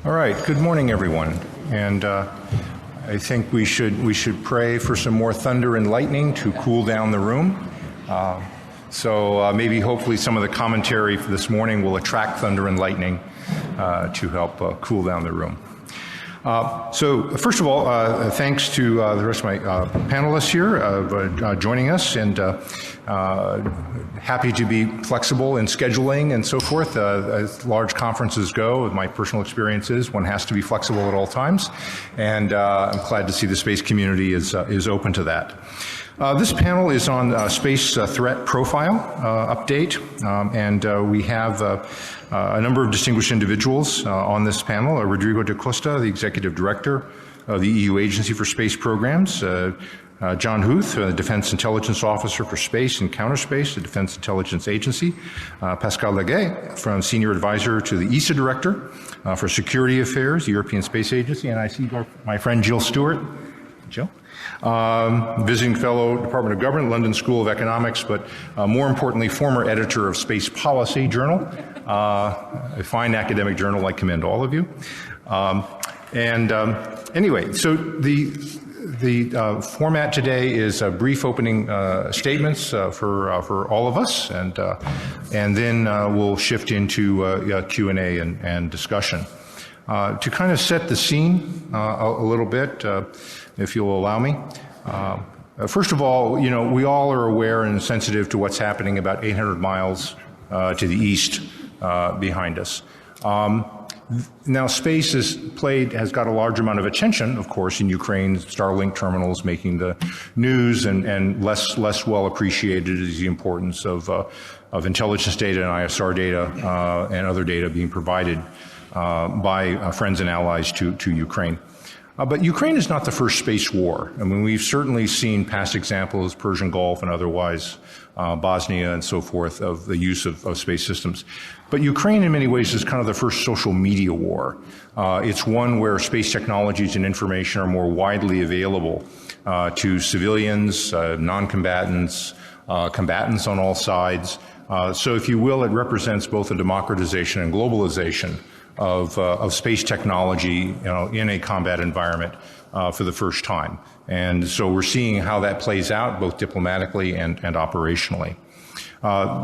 All right. Good morning, everyone. And I think we should pray for some more thunder and lightning to cool down the room. So maybe, hopefully, some of the commentary for this morning will attract thunder and lightning to help cool down the room. So first of all, thanks to the rest of my panelists here joining us, and happy to be flexible in scheduling and so forth. As large conferences go, with my personal experiences, one has to be flexible at all times, and I'm glad to see the space community is open to that. This panel is on space threat profile update, and we have a number of distinguished individuals on this panel. Rodrigo da Costa, the Executive Director of the EU Agency for Space Programs, John Huth, the Defense Intelligence Officer for Space and Counterspace, the Defense Intelligence Agency, Pascal Legai, from Senior Advisor to the EUSPA Director for Security Affairs, the European Space Agency, and I see my friend Jill Stuart. Jill? Visiting Fellow, Department of Government, London School of Economics, but more importantly, former editor of Space Policy Journal, a fine academic journal. I commend all of you. Anyway, so the format today is brief opening statements for all of us, and then we'll shift into Q&A and discussion. To kind of set the scene a little bit, if you'll allow me. First of all, you know, we all are aware and sensitive to what's happening about 800 miles to the east behind us. Now, space has got a large amount of attention, of course, in Ukraine. Starlink terminals making the news, and less well appreciated is the importance of intelligence data and ISR data and other data being provided by friends and allies to Ukraine. But Ukraine is not the first space war. I mean, we've certainly seen past examples, Persian Gulf and otherwise, Bosnia and so forth, of the use of space systems. But Ukraine, in many ways, is kind of the first social media war. It's one where space technologies and information are more widely available to civilians, non-combatants, combatants on all sides. So, if you will, it represents both a democratization and globalization of space technology, you know, in a combat environment for the first time. And so we're seeing how that plays out both diplomatically and operationally.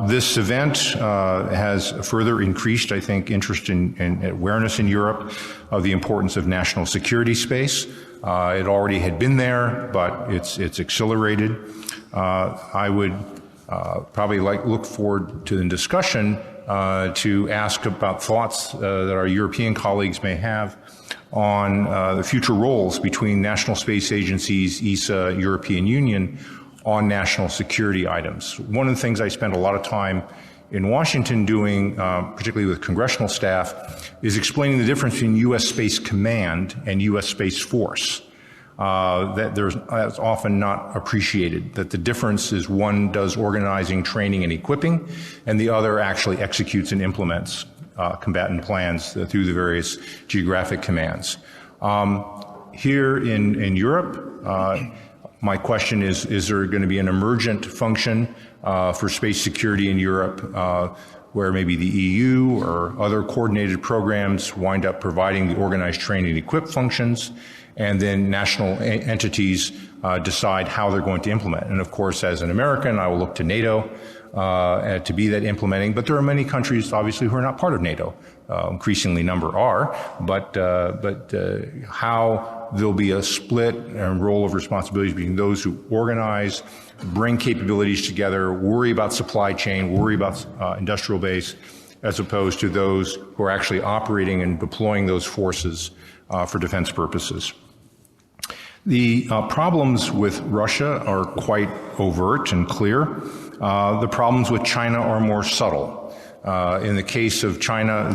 This event has further increased, I think, interest and awareness in Europe of the importance of national security space. It already had been there, but it's accelerated. I would probably look forward to the discussion to ask about thoughts that our European colleagues may have on the future roles between national space agencies, ESA, European Union, on national security items. One of the things I spent a lot of time in Washington doing, particularly with congressional staff, is explaining the difference between U.S. Space Command and U.S. Space Force. That's often not appreciated, that the difference is one does organizing, training, and equipping, and the other actually executes and implements combatant plans through the various geographic commands. Here in Europe, my question is there going to be an emergent function for space security in Europe where maybe the EU or other coordinated programs wind up providing the organized, train, and equip functions, and then national entities decide how they're going to implement. And of course, as an American, I will look to NATO to be that implementing. But there are many countries, obviously, who are not part of NATO. Increasingly number are. But how there'll be a split and role of responsibilities between those who organize, bring capabilities together, worry about supply chain, worry about industrial base, as opposed to those who are actually operating and deploying those forces for defense purposes. The problems with Russia are quite overt and clear. The problems with China are more subtle. In the case of China,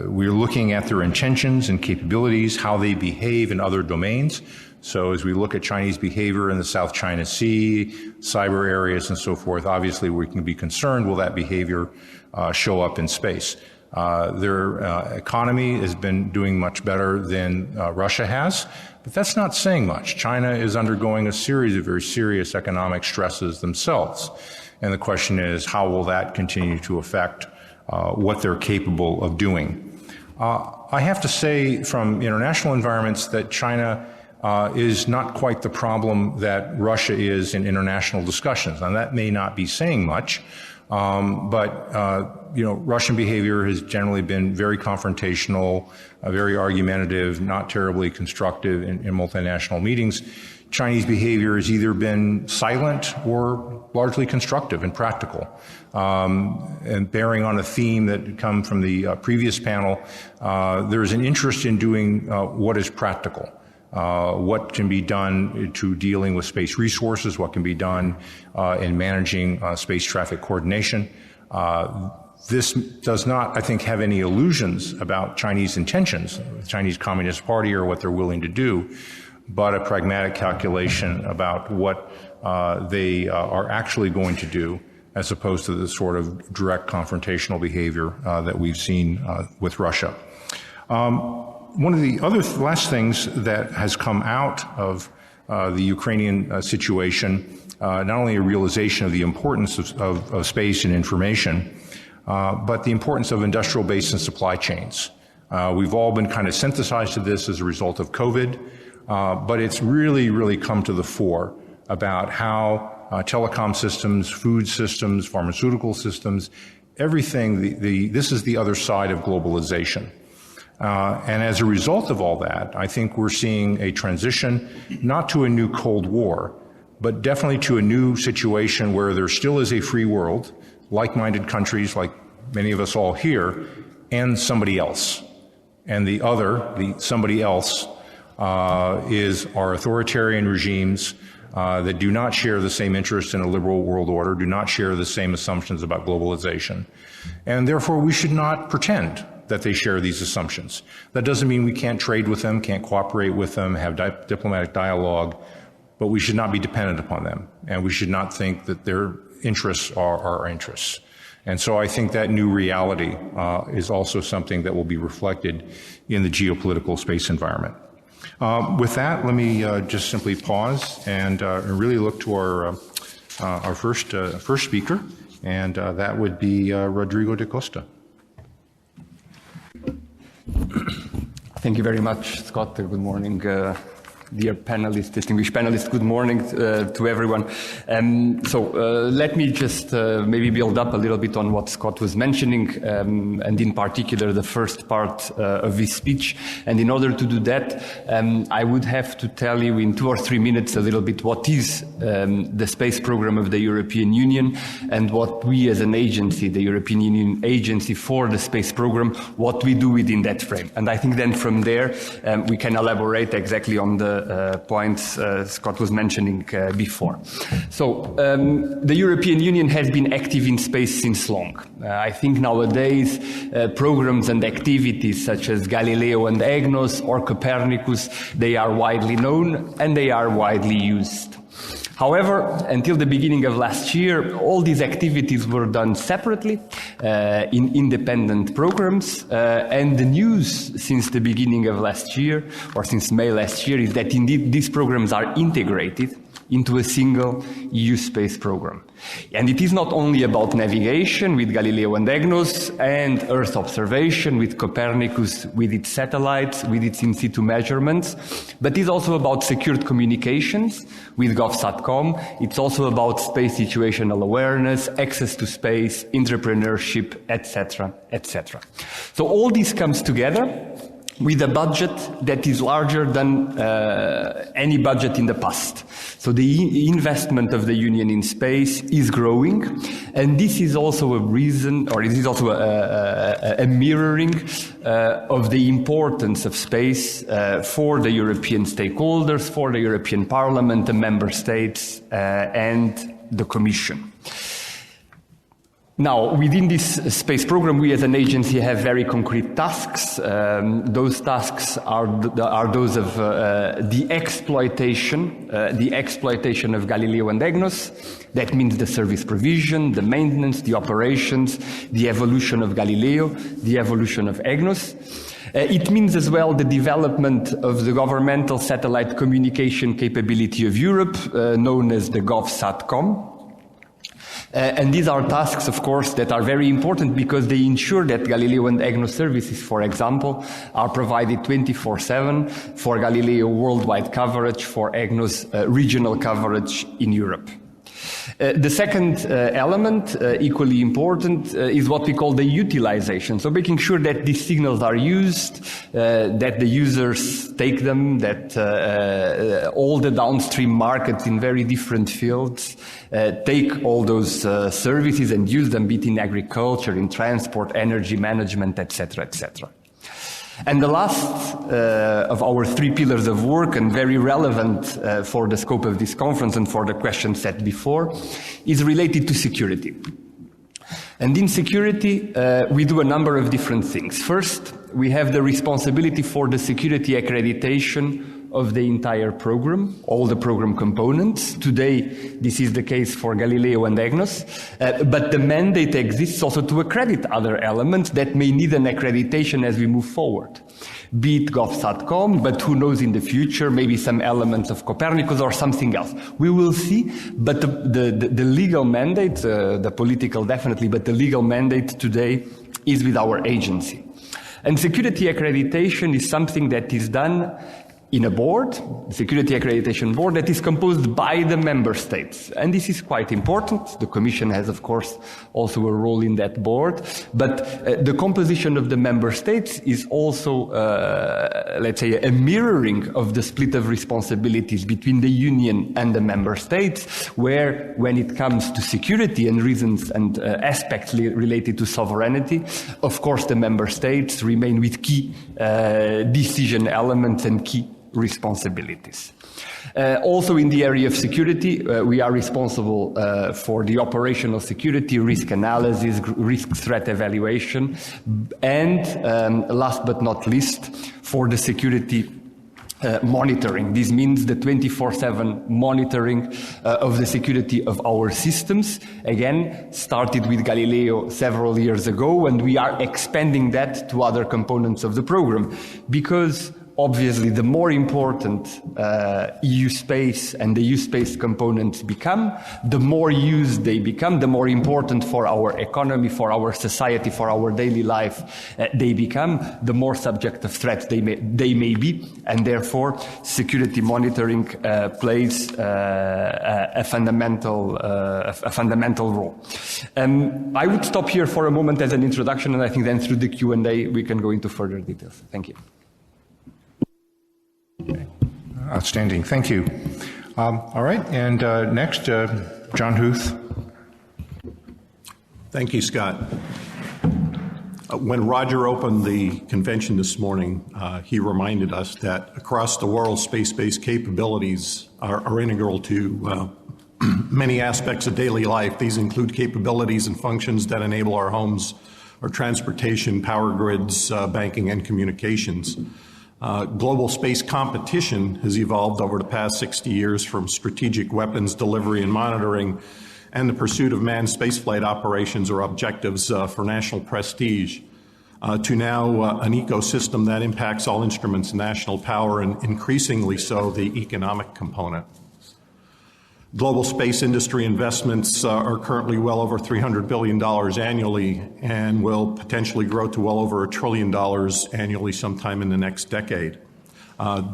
we're looking at their intentions and capabilities, how they behave in other domains. So as we look at Chinese behavior in the South China Sea, cyber areas and so forth, obviously we can be concerned, will that behavior show up in space? Their economy has been doing much better than Russia has, but that's not saying much. China is undergoing a series of very serious economic stresses themselves. And the question is, how will that continue to affect what they're capable of doing. I have to say from international environments that China is not quite the problem that Russia is in international discussions. Now, that may not be saying much, but Russian behavior has generally been very confrontational, very argumentative, not terribly constructive in multinational meetings. Chinese behavior has either been silent or largely constructive and practical. And bearing on a theme that come from the previous panel, there's an interest in doing what is practical. What can be done to dealing with space resources, what can be done in managing space traffic coordination. This does not, I think, have any illusions about Chinese intentions, the Chinese Communist Party, or what they're willing to do, but a pragmatic calculation about what they are actually going to do, as opposed to the sort of direct confrontational behavior that we've seen with Russia. One of the other last things that has come out of the Ukrainian situation, not only a realization of the importance of space and information, but the importance of industrial base and supply chains. We've all been kind of synthesized to this as a result of COVID, but it's really come to the fore about how telecom systems, food systems, pharmaceutical systems, everything, this is the other side of globalization. And as a result of all that, I think we're seeing a transition not to a new Cold War, but definitely to a new situation where there still is a free world, like-minded countries like many of us all here, and somebody else. And the somebody else is our authoritarian regimes that do not share the same interests in a liberal world order, do not share the same assumptions about globalization. And therefore, we should not pretend that they share these assumptions. That doesn't mean we can't trade with them, can't cooperate with them, have diplomatic dialogue, but we should not be dependent upon them. And we should not think that their interests are our interests. And so I think that new reality is also something that will be reflected in the geopolitical space environment. With that, let me just simply pause and really look to our first speaker, and that would be Rodrigo da Costa. Thank you very much, Scott. Good morning, dear panelists, distinguished panelists. Good morning to everyone. Let me just maybe build up a little bit on what Scott was mentioning, and in particular the first part of his speech. And in order to do that, I would have to tell you in 2 or 3 minutes a little bit what is the space program of the European Union and what we as an agency, the European Union Agency for the Space Program, what we do within that frame. And I think then from there we can elaborate exactly on the points Scott was mentioning before. So the European Union has been active in space since long. I think nowadays programs and activities such as Galileo and EGNOS or Copernicus, they are widely known and they are widely used. However, until the beginning of last year, all these activities were done separately in independent programs, and the news since the beginning of last year, or since May last year, is that indeed these programs are integrated into a single EU space program. And it is not only about navigation with Galileo and EGNOS and Earth observation with Copernicus, with its satellites, with its in situ measurements, but it's also about secured communications with GovSatcom. It's also about space situational awareness, access to space, entrepreneurship, etc., etc. So all this comes together with a budget that is larger than any budget in the past. So the investment of the Union in space is growing, and this is also a reason, or it is also a mirroring of the importance of space for the European stakeholders, for the European Parliament, the Member States, and the Commission. Now, within this space program, we as an agency have very concrete tasks. Those tasks are those of the exploitation of Galileo and EGNOS. That means the service provision, the maintenance, the operations, the evolution of Galileo, the evolution of EGNOS. It means as well the development of the governmental satellite communication capability of Europe, known as the GovSatcom. And these are tasks, of course, that are very important because they ensure that Galileo and EGNOS services, for example, are provided 24/7 for Galileo worldwide coverage, for EGNOS regional coverage in Europe. The second element, equally important, is what we call the utilization. So making sure that these signals are used, that the users take them, that all the downstream markets in very different fields take all those services and use them, be it in agriculture, in transport, energy management, etc., etc. And the last of our three pillars of work, and very relevant for the scope of this conference and for the question set before, is related to security. And in security, we do a number of different things. First, we have the responsibility for the security accreditation of the entire program, all the program components. Today, this is the case for Galileo and EGNOS, but the mandate exists also to accredit other elements that may need an accreditation as we move forward. Be it GovSatcom, but who knows in the future, maybe some elements of Copernicus or something else. We will see, but the legal mandate, the political definitely, but the legal mandate today is with our agency. And security accreditation is something that is done in a board, the Security Accreditation Board, that is composed by the member states. And this is quite important. The Commission has, of course, also a role in that board. But the composition of the member states is also, let's say, a mirroring of the split of responsibilities between the Union and the member states, where, when it comes to security and reasons and aspects related to sovereignty, of course, the member states remain with key decision elements and key responsibilities. Also in the area of security, we are responsible for the operational security, risk analysis, risk threat evaluation, and last but not least, for the security monitoring. This means the 24/7 monitoring of the security of our systems. Again, started with Galileo several years ago, and we are expanding that to other components of the program, because obviously, the more important EU space and the EUSpace components become, the more used they become, the more important for our economy, for our society, for our daily life they become, the more subject of threats they may be, and therefore security monitoring plays a fundamental role. I would stop here for a moment as an introduction, and I think then through the Q&A we can go into further details. Thank you. Outstanding. Thank you. All right. And next, John Huth. Thank you, Scott. When Roger opened the convention this morning, he reminded us that across the world, space-based capabilities are integral to many aspects of daily life. These include capabilities and functions that enable our homes, our transportation, power grids, banking, and communications. Global space competition has evolved over the past 60 years from strategic weapons delivery and monitoring and the pursuit of manned spaceflight operations or objectives for national prestige to now an ecosystem that impacts all instruments of national power and increasingly so the economic component. Global space industry investments are currently well over $300 billion annually and will potentially grow to well over $1 trillion annually sometime in the next decade.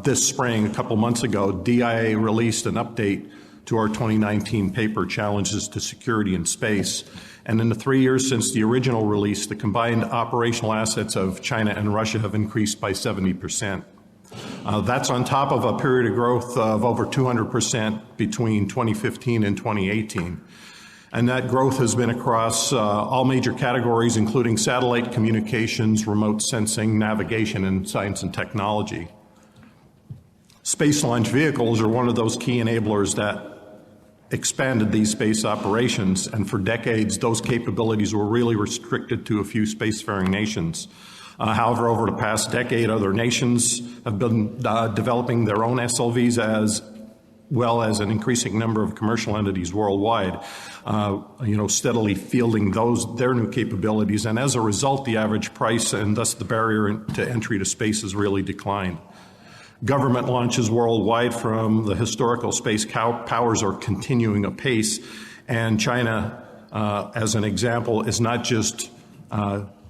This spring, a couple months ago, DIA released an update to our 2019 paper, Challenges to Security in Space. And in the 3 years since the original release, the combined operational assets of China and Russia have increased by 70%. That's on top of a period of growth of over 200% between 2015 and 2018. And that growth has been across all major categories, including satellite communications, remote sensing, navigation, and science and technology. Space launch vehicles are one of those key enablers that expanded these space operations, and for decades, those capabilities were really restricted to a few spacefaring nations. However, over the past decade, other nations have been developing their own SLVs as well as an increasing number of commercial entities worldwide, steadily fielding their new capabilities. And as a result, the average price and thus the barrier to entry to space has really declined. Government launches worldwide from the historical space powers are continuing apace, and China as an example, is not just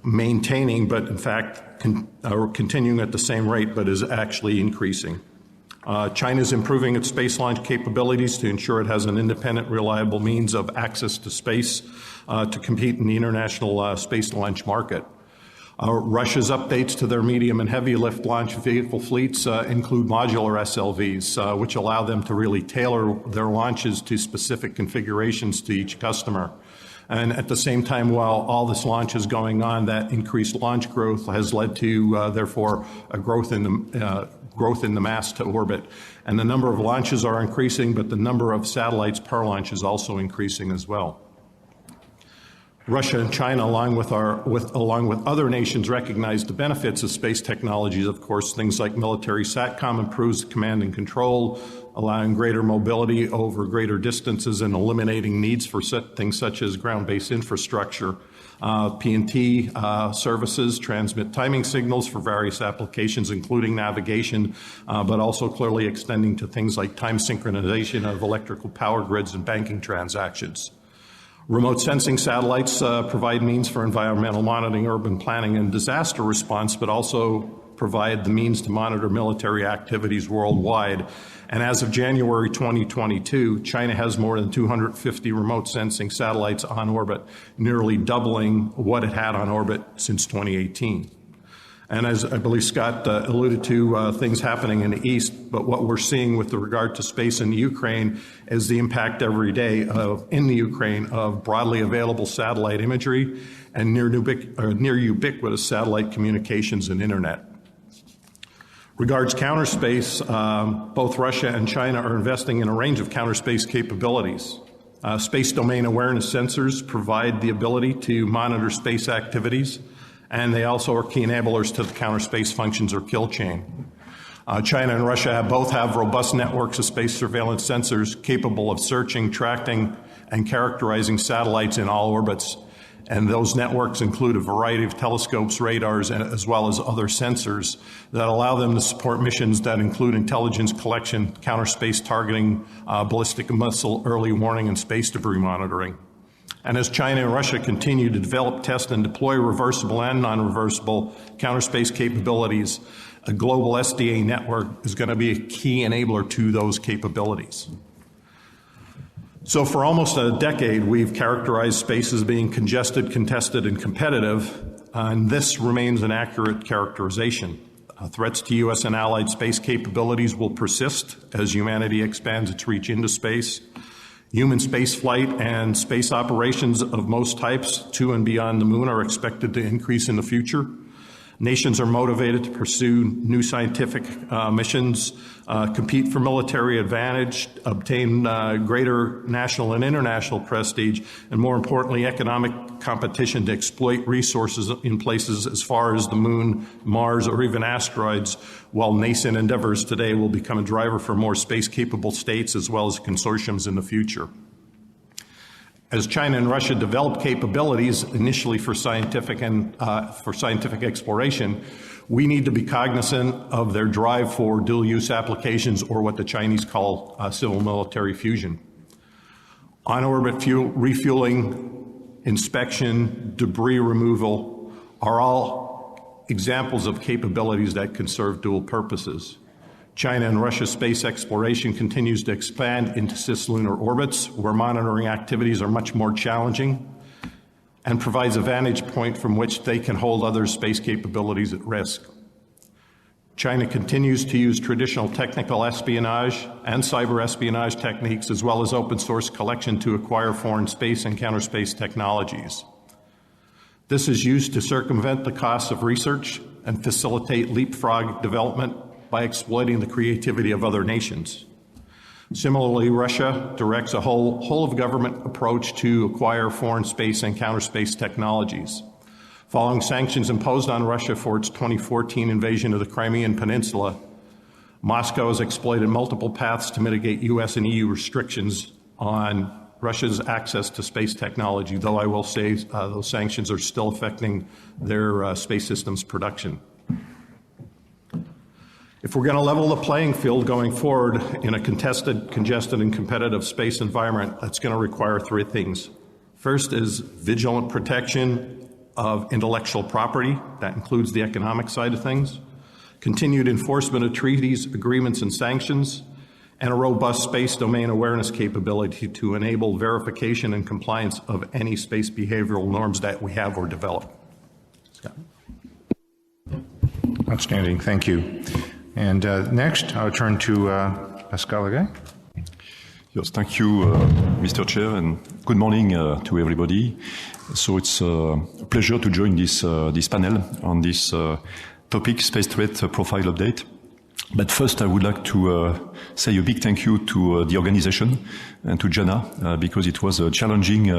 maintaining, but in fact continuing at the same rate, but is actually increasing. China is improving its space launch capabilities to ensure it has an independent, reliable means of access to space to compete in the international space launch market. Russia's updates to their medium and heavy lift launch vehicle fleets include modular SLVs, which allow them to really tailor their launches to specific configurations to each customer. And at the same time, while all this launch is going on, that increased launch growth has led to, therefore, a growth in the mass to orbit. And the number of launches are increasing, but the number of satellites per launch is also increasing as well. Russia and China, along with other nations, recognize the benefits of space technologies. Of course, things like military SATCOM improves command and control, allowing greater mobility over greater distances and eliminating needs for things such as ground-based infrastructure. PNT services transmit timing signals for various applications, including navigation, but also clearly extending to things like time synchronization of electrical power grids and banking transactions. Remote sensing satellites provide means for environmental monitoring, urban planning, and disaster response, but also provide the means to monitor military activities worldwide. And as of January 2022, China has more than 250 remote sensing satellites on orbit, nearly doubling what it had on orbit since 2018. And as I believe Scott alluded to, things happening in the East, but what we're seeing with regard to space in the Ukraine is the impact every day in the Ukraine of broadly available satellite imagery and near ubiquitous satellite communications and internet. Regards counterspace, both Russia and China are investing in a range of counterspace capabilities. Space domain awareness sensors provide the ability to monitor space activities, and they also are key enablers to the counterspace functions or kill chain. China and Russia both have robust networks of space surveillance sensors capable of searching, tracking, and characterizing satellites in all orbits. And those networks include a variety of telescopes, radars, as well as other sensors that allow them to support missions that include intelligence collection, counterspace targeting, ballistic missile early warning, and space debris monitoring. And as China and Russia continue to develop, test, and deploy reversible and non-reversible counterspace capabilities, a global SDA network is going to be a key enabler to those capabilities. So for almost a decade, we've characterized space as being congested, contested, and competitive, and this remains an accurate characterization. Threats to U.S. and allied space capabilities will persist as humanity expands its reach into space. Human space flight and space operations of most types to and beyond the moon are expected to increase in the future. Nations are motivated to pursue new scientific missions, compete for military advantage, obtain greater national and international prestige, and more importantly, economic competition to exploit resources in places as far as the moon, Mars, or even asteroids, while nascent endeavors today will become a driver for more space-capable states as well as consortiums in the future. As China and Russia develop capabilities initially for scientific exploration, we need to be cognizant of their drive for dual-use applications, or what the Chinese call civil-military fusion. On-orbit refueling, inspection, debris removal are all examples of capabilities that can serve dual purposes. China and Russia's space exploration continues to expand into cislunar orbits, where monitoring activities are much more challenging, and provides a vantage point from which they can hold other space capabilities at risk. China continues to use traditional technical espionage and cyber espionage techniques, as well as open source collection, to acquire foreign space and counterspace technologies. This is used to circumvent the costs of research and facilitate leapfrog development by exploiting the creativity of other nations. Similarly, Russia directs a whole-of-government approach to acquire foreign space and counterspace technologies. Following sanctions imposed on Russia for its 2014 invasion of the Crimean Peninsula, Moscow has exploited multiple paths to mitigate U.S. and EU restrictions on Russia's access to space technology, though I will say those sanctions are still affecting their space systems production. If we're going to level the playing field going forward in a contested, congested, and competitive space environment, that's going to require three things. First is vigilant protection of intellectual property. That includes the economic side of things. Continued enforcement of treaties, agreements, and sanctions, and a robust space domain awareness capability to enable verification and compliance of any space behavioral norms that we have or develop. Scott. Outstanding, thank you. And next, I'll turn to Pascal Legai. Yes, thank you, Mr. Chair, and good morning to everybody. So it's a pleasure to join this panel on this topic, Space Threat Profile Update. But first, I would like to say a big thank you to the organization and to Jana, because it was a challenging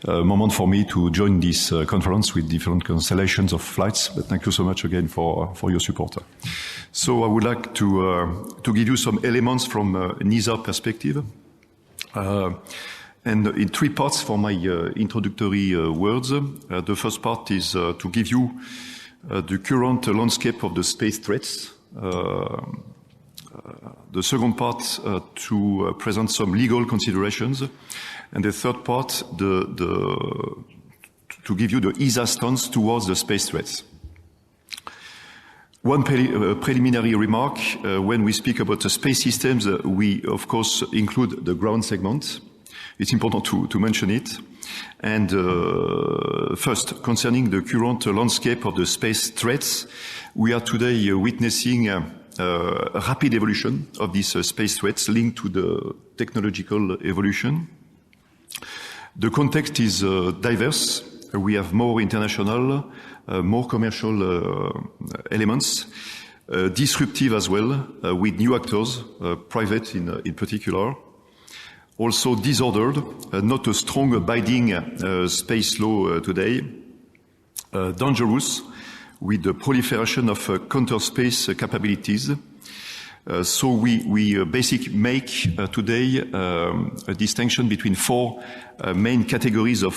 moment for me to join this conference with different constellations of flights. But thank you so much again for your support. So I would like to give you some elements from NISA perspective. And in three parts for my introductory words. The first part is to give you the current landscape of the space threats. The second part to present some legal considerations, and the third part to give you the ESA stance towards the space threats. One preliminary remark, when we speak about the space systems, we of course include the ground segment. It's important to mention it. And first, concerning the current landscape of the space threats, we are today witnessing a rapid evolution of these space threats linked to the technological evolution. The context is diverse. We have more international, more commercial elements, disruptive as well, with new actors, private in particular. Also disordered, not a strong abiding space law today. Dangerous, with the proliferation of counterspace capabilities. So we basically make today a distinction between four main categories of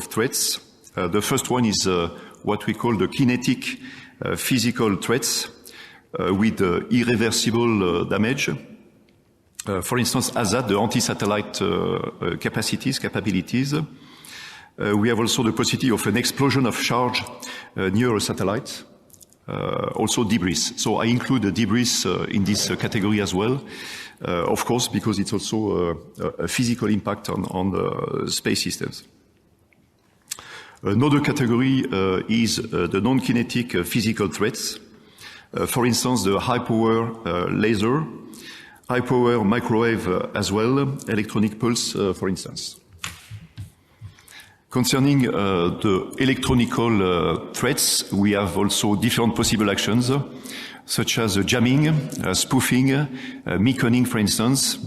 threats. The first one is what we call the kinetic physical threats with irreversible damage. For instance, ASAT, the anti-satellite capabilities. We have also the possibility of an explosion of charge near a satellite. Also debris. So I include the debris in this category as well, of course, because it's also a physical impact on the space systems. Another category is the non-kinetic physical threats. For instance, the high-power laser, high-power microwave as well, electronic pulse, for instance. Concerning the electronical threats, we have also different possible actions, such as jamming, spoofing, beaconing, for instance.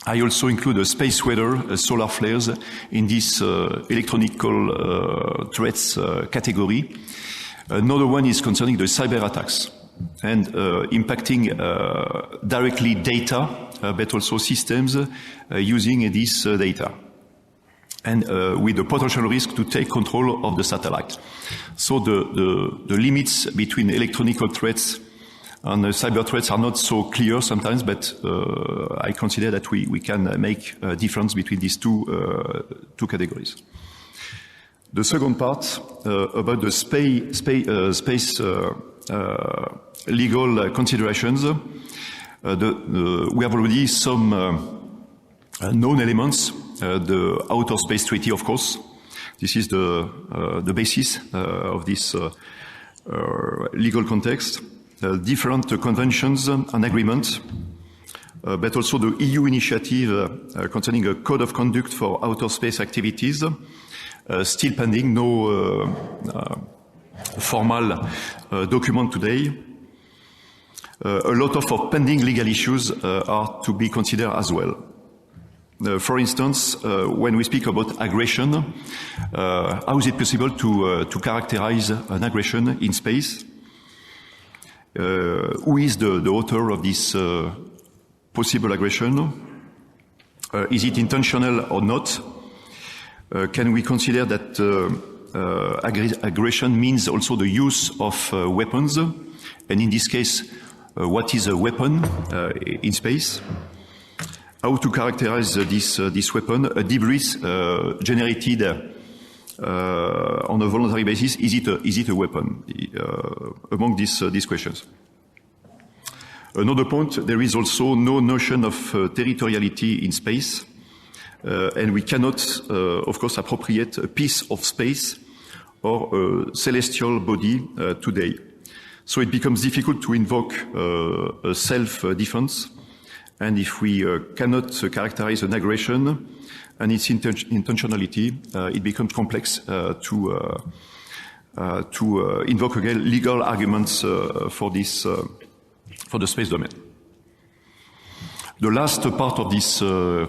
I also include space weather, solar flares in this electronical threats category. Another one is concerning the cyber attacks and impacting directly data, but also systems using this data. And with the potential risk to take control of the satellite. So the limits between electronical threats and cyber threats are not so clear sometimes, but I consider that we can make a difference between these two categories. The second part about the space legal considerations. We have already some known elements. The Outer Space Treaty, of course. This is the basis of this legal context. Different conventions and agreements, but also the EU initiative concerning a code of conduct for outer space activities, still pending, no formal document today. A lot of pending legal issues are to be considered as well. For instance, when we speak about aggression, how is it possible to characterize an aggression in space? Who is the author of this possible aggression? Is it intentional or not? Can we consider that aggression means also the use of weapons? And in this case, what is a weapon in space? how to characterize this weapon? A debris generated on a voluntary basis, is it a weapon? Among these questions. Another point, there is also no notion of territoriality in space, and we cannot, of course, appropriate a piece of space or a celestial body today. So it becomes difficult to invoke a self-defense, and if we cannot characterize an aggression and its intentionality, it becomes complex to invoke again legal arguments for this for the space domain. The last part of this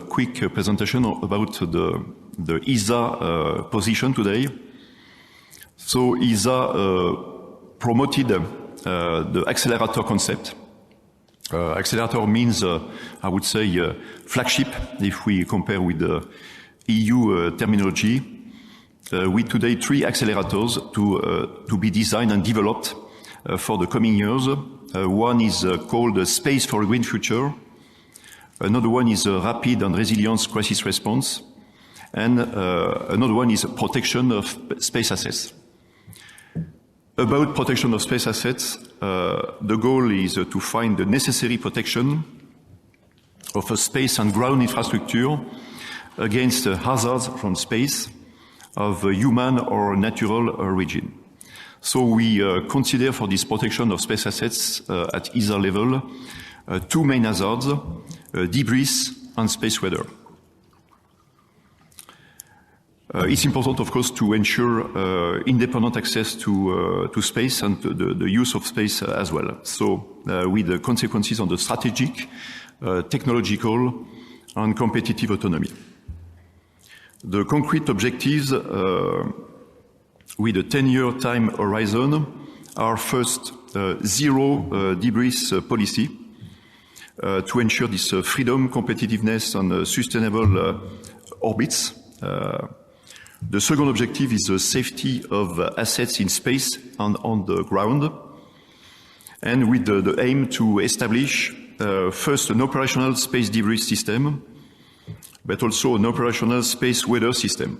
quick presentation about the ESA position today. So ESA promoted the accelerator concept. Accelerator means, I would say, flagship if we compare with the EU terminology. With today 3 accelerators to be designed and developed for the coming years. One is called Space for a Green Future. Another one is Rapid and Resilience Crisis Response. And another one is Protection of Space Assets. About protection of space assets, the goal is to find the necessary protection of a space and ground infrastructure against hazards from space of human or natural origin. So we consider for this protection of space assets at ESA level 2 main hazards, debris and space weather. It's important, of course, to ensure independent access to space and the use of space as well. So with the consequences on the strategic, technological and competitive autonomy. The concrete objectives with a 10-year time horizon are first zero debris policy to ensure this freedom, competitiveness and sustainable orbits. The second objective is the safety of assets in space and on the ground, and with the aim to establish first an operational space debris system, but also an operational space weather system.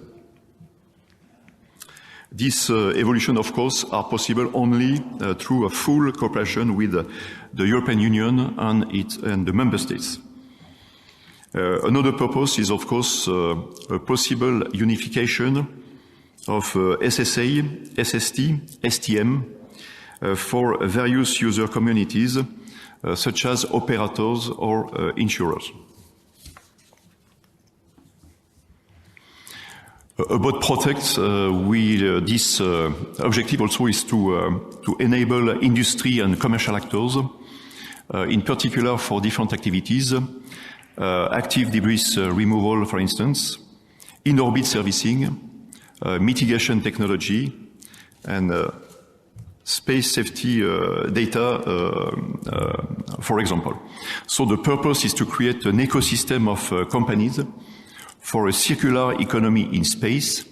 This evolution, of course, are possible only through a full cooperation with the European Union and the member states. Another purpose is, of course, a possible unification of SSA, SST, STM for various user communities, such as operators or insurers. About Protect, this objective also is to enable industry and commercial actors, in particular for different activities, active debris removal, for instance, in-orbit servicing, mitigation technology, and space safety data, for example. So the purpose is to create an ecosystem of companies for a circular economy in space,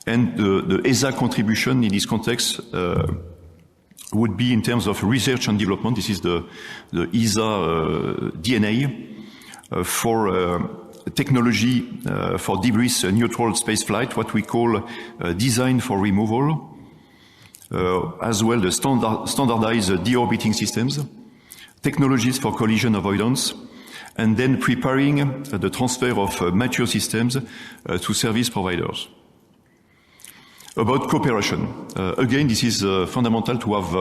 and the ESA contribution in this context would be in terms of research and development. This is the ESA DNA for technology for debris neutral space flight, what we call design for removal, as well the standardized deorbiting systems, technologies for collision avoidance, and then preparing the transfer of mature systems to service providers. About cooperation, again, this is fundamental to have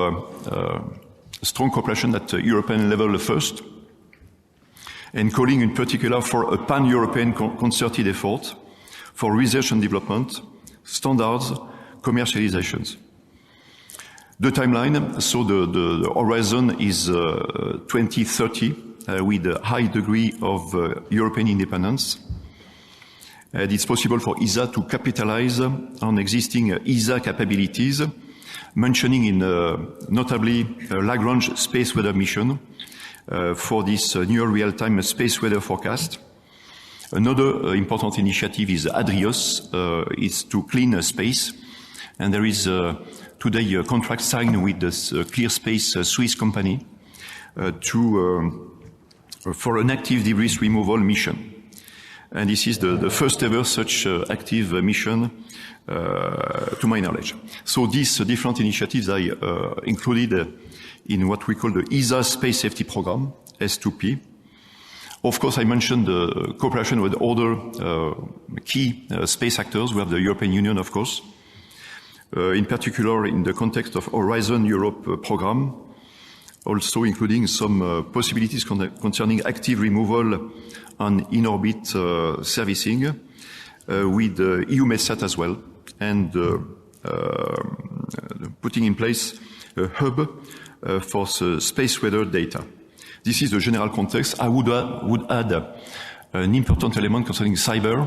strong cooperation at European level first, and calling in particular for a pan-European concerted effort for research and development, standards, commercializations. The timeline, so the horizon is 2030 with a high degree of European independence. And it's possible for ESA to capitalize on existing ESA capabilities, mentioning in notably Lagrange space weather mission for this new real-time space weather forecast. Another important initiative is ADRIOS, is to clean space, and there is today a contract signed with this ClearSpace Swiss company to for an active debris removal mission. And this is the first ever such active mission, to my knowledge. So these different initiatives I included in what we call the ESA Space Safety Program, S2P. Of course, I mentioned the cooperation with other key space actors. We have the European Union, of course, in particular in the context of Horizon Europe program, also including some possibilities concerning active removal and in-orbit servicing with EUMETSAT as well, and putting in place a hub for space weather data. This is the general context. I would add an important element concerning cyber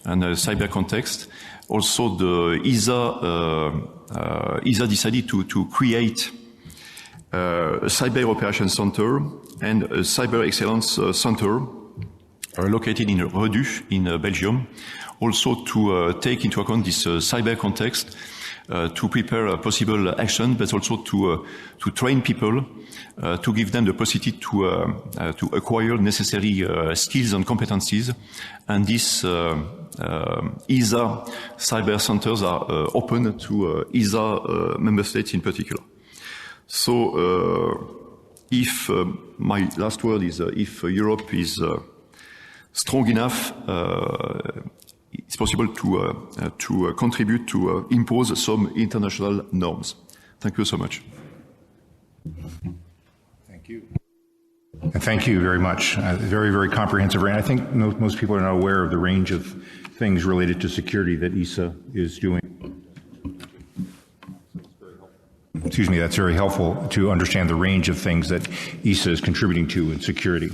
and cyber context. Also, the ESA decided to create a cyber operations center and a cyber excellence center located in Rodrigo in Belgium, also to take into account this cyber context, to prepare possible action, but also to train people, to give them the possibility to acquire necessary skills and competencies. And these ESA cyber centers are open to ESA member states in particular. So if my last word is if Europe is strong enough, it's possible to contribute to impose some international norms. Thank you so much. Thank you. And thank you very much. Very, very comprehensive. And I think most people are not aware of the range of things related to security that ESA is doing. Excuse me, that's very helpful to understand the range of things that ESA is contributing to in security.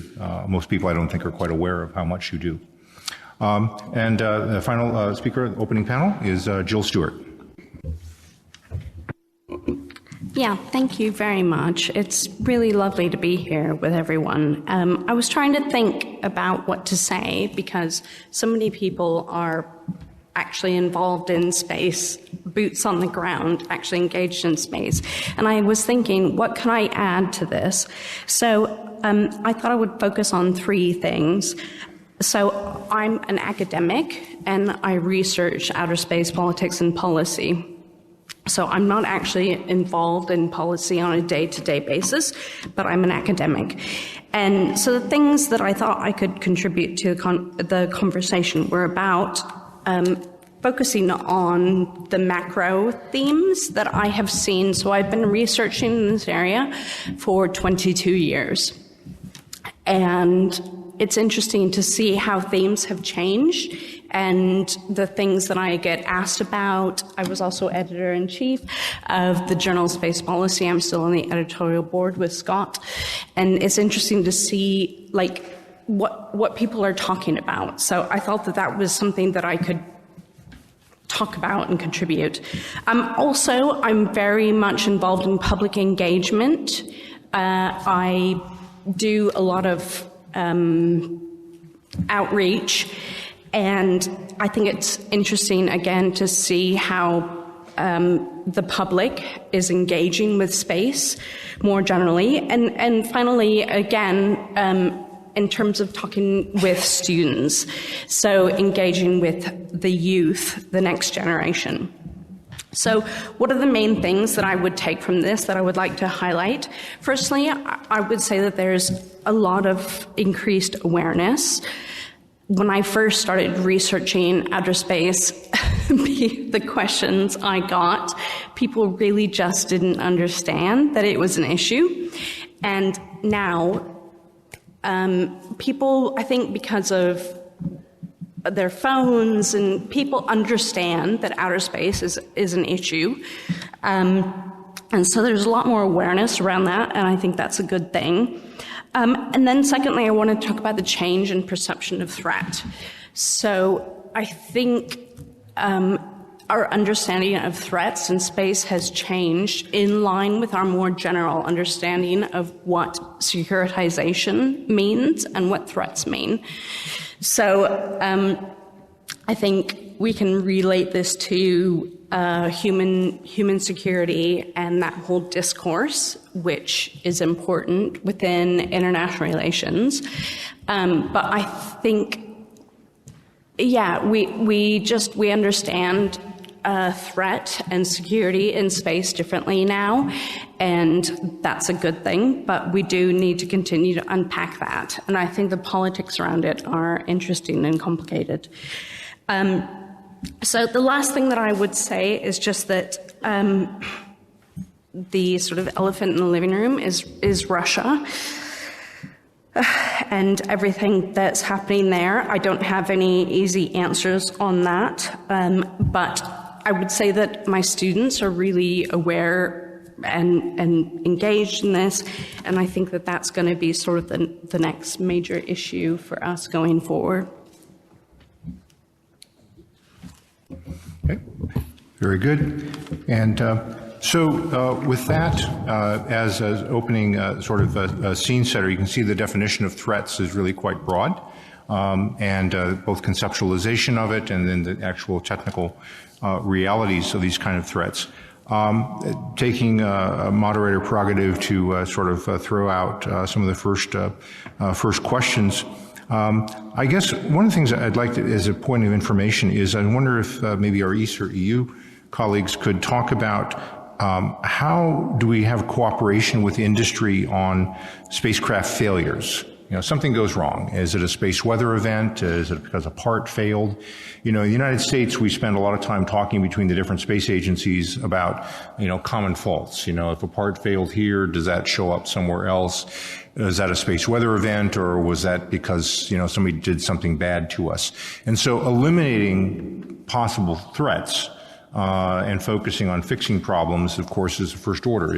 Most people, I don't think, are quite aware of how much you do. And the final speaker, opening panel, is Jill Stuart. Yeah, thank you very much. It's really lovely to be here with everyone. I was trying to think about what to say because so many people are actually involved in space, boots on the ground, actually engaged in space. And I was thinking, what can I add to this? So I thought I would focus on three things. So I'm an academic and I research outer space politics and policy. So I'm not actually involved in policy on a day-to-day basis, but I'm an academic. And so the things that I thought I could contribute to the conversation were about focusing on the macro themes that I have seen. So I've been researching in this area for 22 years. And it's interesting to see how themes have changed and the things that I get asked about. I was also editor-in-chief of the journal Space Policy. I'm still on the editorial board with Scott. And it's interesting to see what people are talking about. So I thought that was something that I could talk about and contribute. Also, I'm very much involved in public engagement. I do a lot of outreach, and I think it's interesting again to see how the public is engaging with space more generally, and finally again in terms of talking with students, so engaging with the youth, the next generation. So what are the main things that I would take from this that I would like to highlight? Firstly, I would say that there's a lot of increased awareness. When I first started researching outer space, the questions I got, people really just didn't understand that it was an issue. And now, people, I think because of their phones, and people understand that outer space is an issue. And so there's a lot more awareness around that, and I think that's a good thing. And then secondly, I want to talk about the change in perception of threat. So I think our understanding of threats in space has changed in line with our more general understanding of what securitization means and what threats mean. So I think we can relate this to human security and that whole discourse, which is important within international relations. But I think, yeah, we understand threat and security in space differently now, and that's a good thing, but we do need to continue to unpack that. And I think the politics around it are interesting and complicated. So the last thing that I would say is just that the sort of elephant in the living room is Russia and everything that's happening there. I don't have any easy answers on that, but I would say that my students are really aware and engaged in this, and I think that that's going to be sort of the next major issue for us going forward. Okay, very good. And so with that, as an opening sort of a scene setter, you can see the definition of threats is really quite broad, and both conceptualization of it and then the actual technical realities of these kind of threats. Taking a moderator prerogative to sort of throw out some of the first questions. I guess one of the things I'd like to, as a point of information, is I wonder if maybe our East or EU colleagues could talk about how do we have cooperation with industry on spacecraft failures? You know, something goes wrong. Is it a space weather event? Is it because a part failed? You know, in the United States, we spend a lot of time talking between the different space agencies about, you know, common faults. You know, if a part failed here, does that show up somewhere else? Is that a space weather event, or was that because, you know, somebody did something bad to us? And so eliminating possible threats and focusing on fixing problems, of course, is the first order.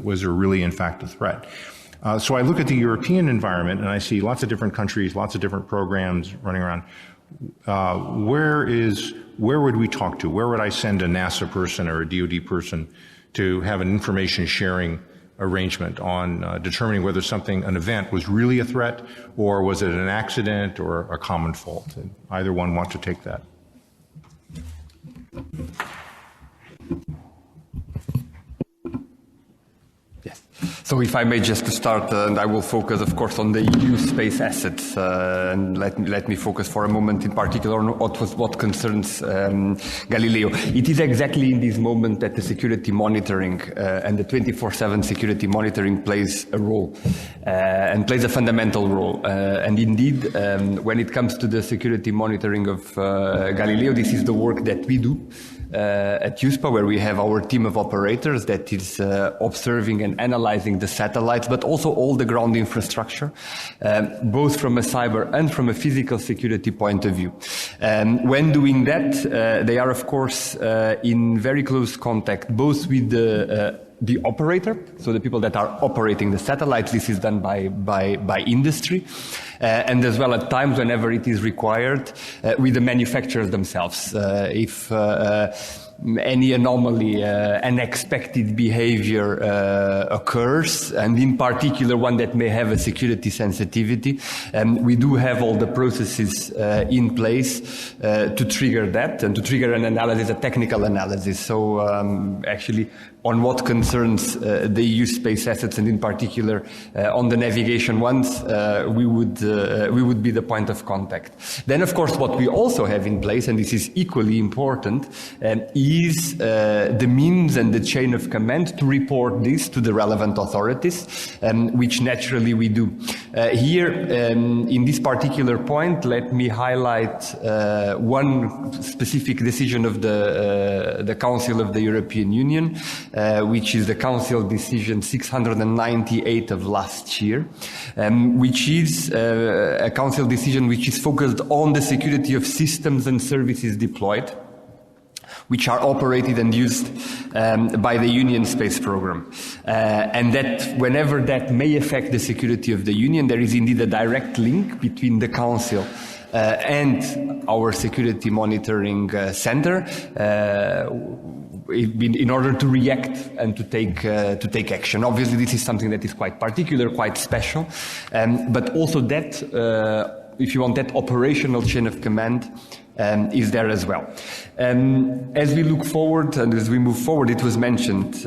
Was there really, in fact, a threat? So I look at the European environment and I see lots of different countries, lots of different programs running around. Where would we talk to? Where would I send a NASA person or a DoD person to have an information sharing arrangement on determining whether an event was really a threat, or was it an accident or a common fault? And either one want to take that? Yes. So if I may just to start, and I will focus, of course, on the EU space assets, and let me focus for a moment in particular on what concerns Galileo. It is exactly in this moment that the security monitoring and the 24/7 security monitoring plays a role, and plays a fundamental role. And indeed, when it comes to the security monitoring of Galileo, this is the work that we do at EUSPA, where we have our team of operators that is observing and analyzing the satellites, but also all the ground infrastructure, both from a cyber and from a physical security point of view. When doing that, they are, of course, in very close contact, both with the operator, so the people that are operating the satellites. This is done by industry, and as well at times whenever it is required with the manufacturers themselves. If any anomaly, unexpected behavior occurs, and in particular one that may have a security sensitivity, we do have all the processes in place to trigger that and to trigger an analysis, a technical analysis. So actually, on what concerns the EU space assets, and in particular on the navigation ones, we would be the point of contact. Then, of course, what we also have in place, and this is equally important, is the means and the chain of command to report this to the relevant authorities, which naturally we do. Here, in this particular point, let me highlight one specific decision of the Council of the European Union, which is the Council Decision 698 of last year, which is a Council decision which is focused on the security of systems and services deployed, which are operated and used by the Union space program. And that whenever that may affect the security of the Union, there is indeed a direct link between the Council and our security monitoring center, in order to react and to take action. Obviously, this is something that is quite particular, quite special, but also that, if you want, that operational chain of command is there as well. As we look forward and as we move forward, it was mentioned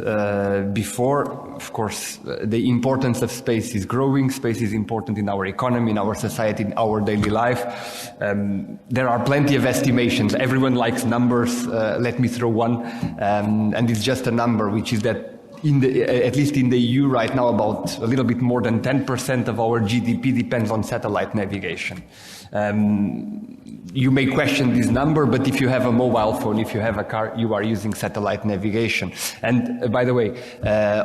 before, of course, the importance of space is growing. Space is important in our economy, in our society, in our daily life. There are plenty of estimations. Everyone likes numbers. Let me throw one. And it's just a number, which is that at least in the EU right now, about a little bit more than 10% of our GDP depends on satellite navigation. You may question this number, but if you have a mobile phone, if you have a car, you are using satellite navigation. And by the way,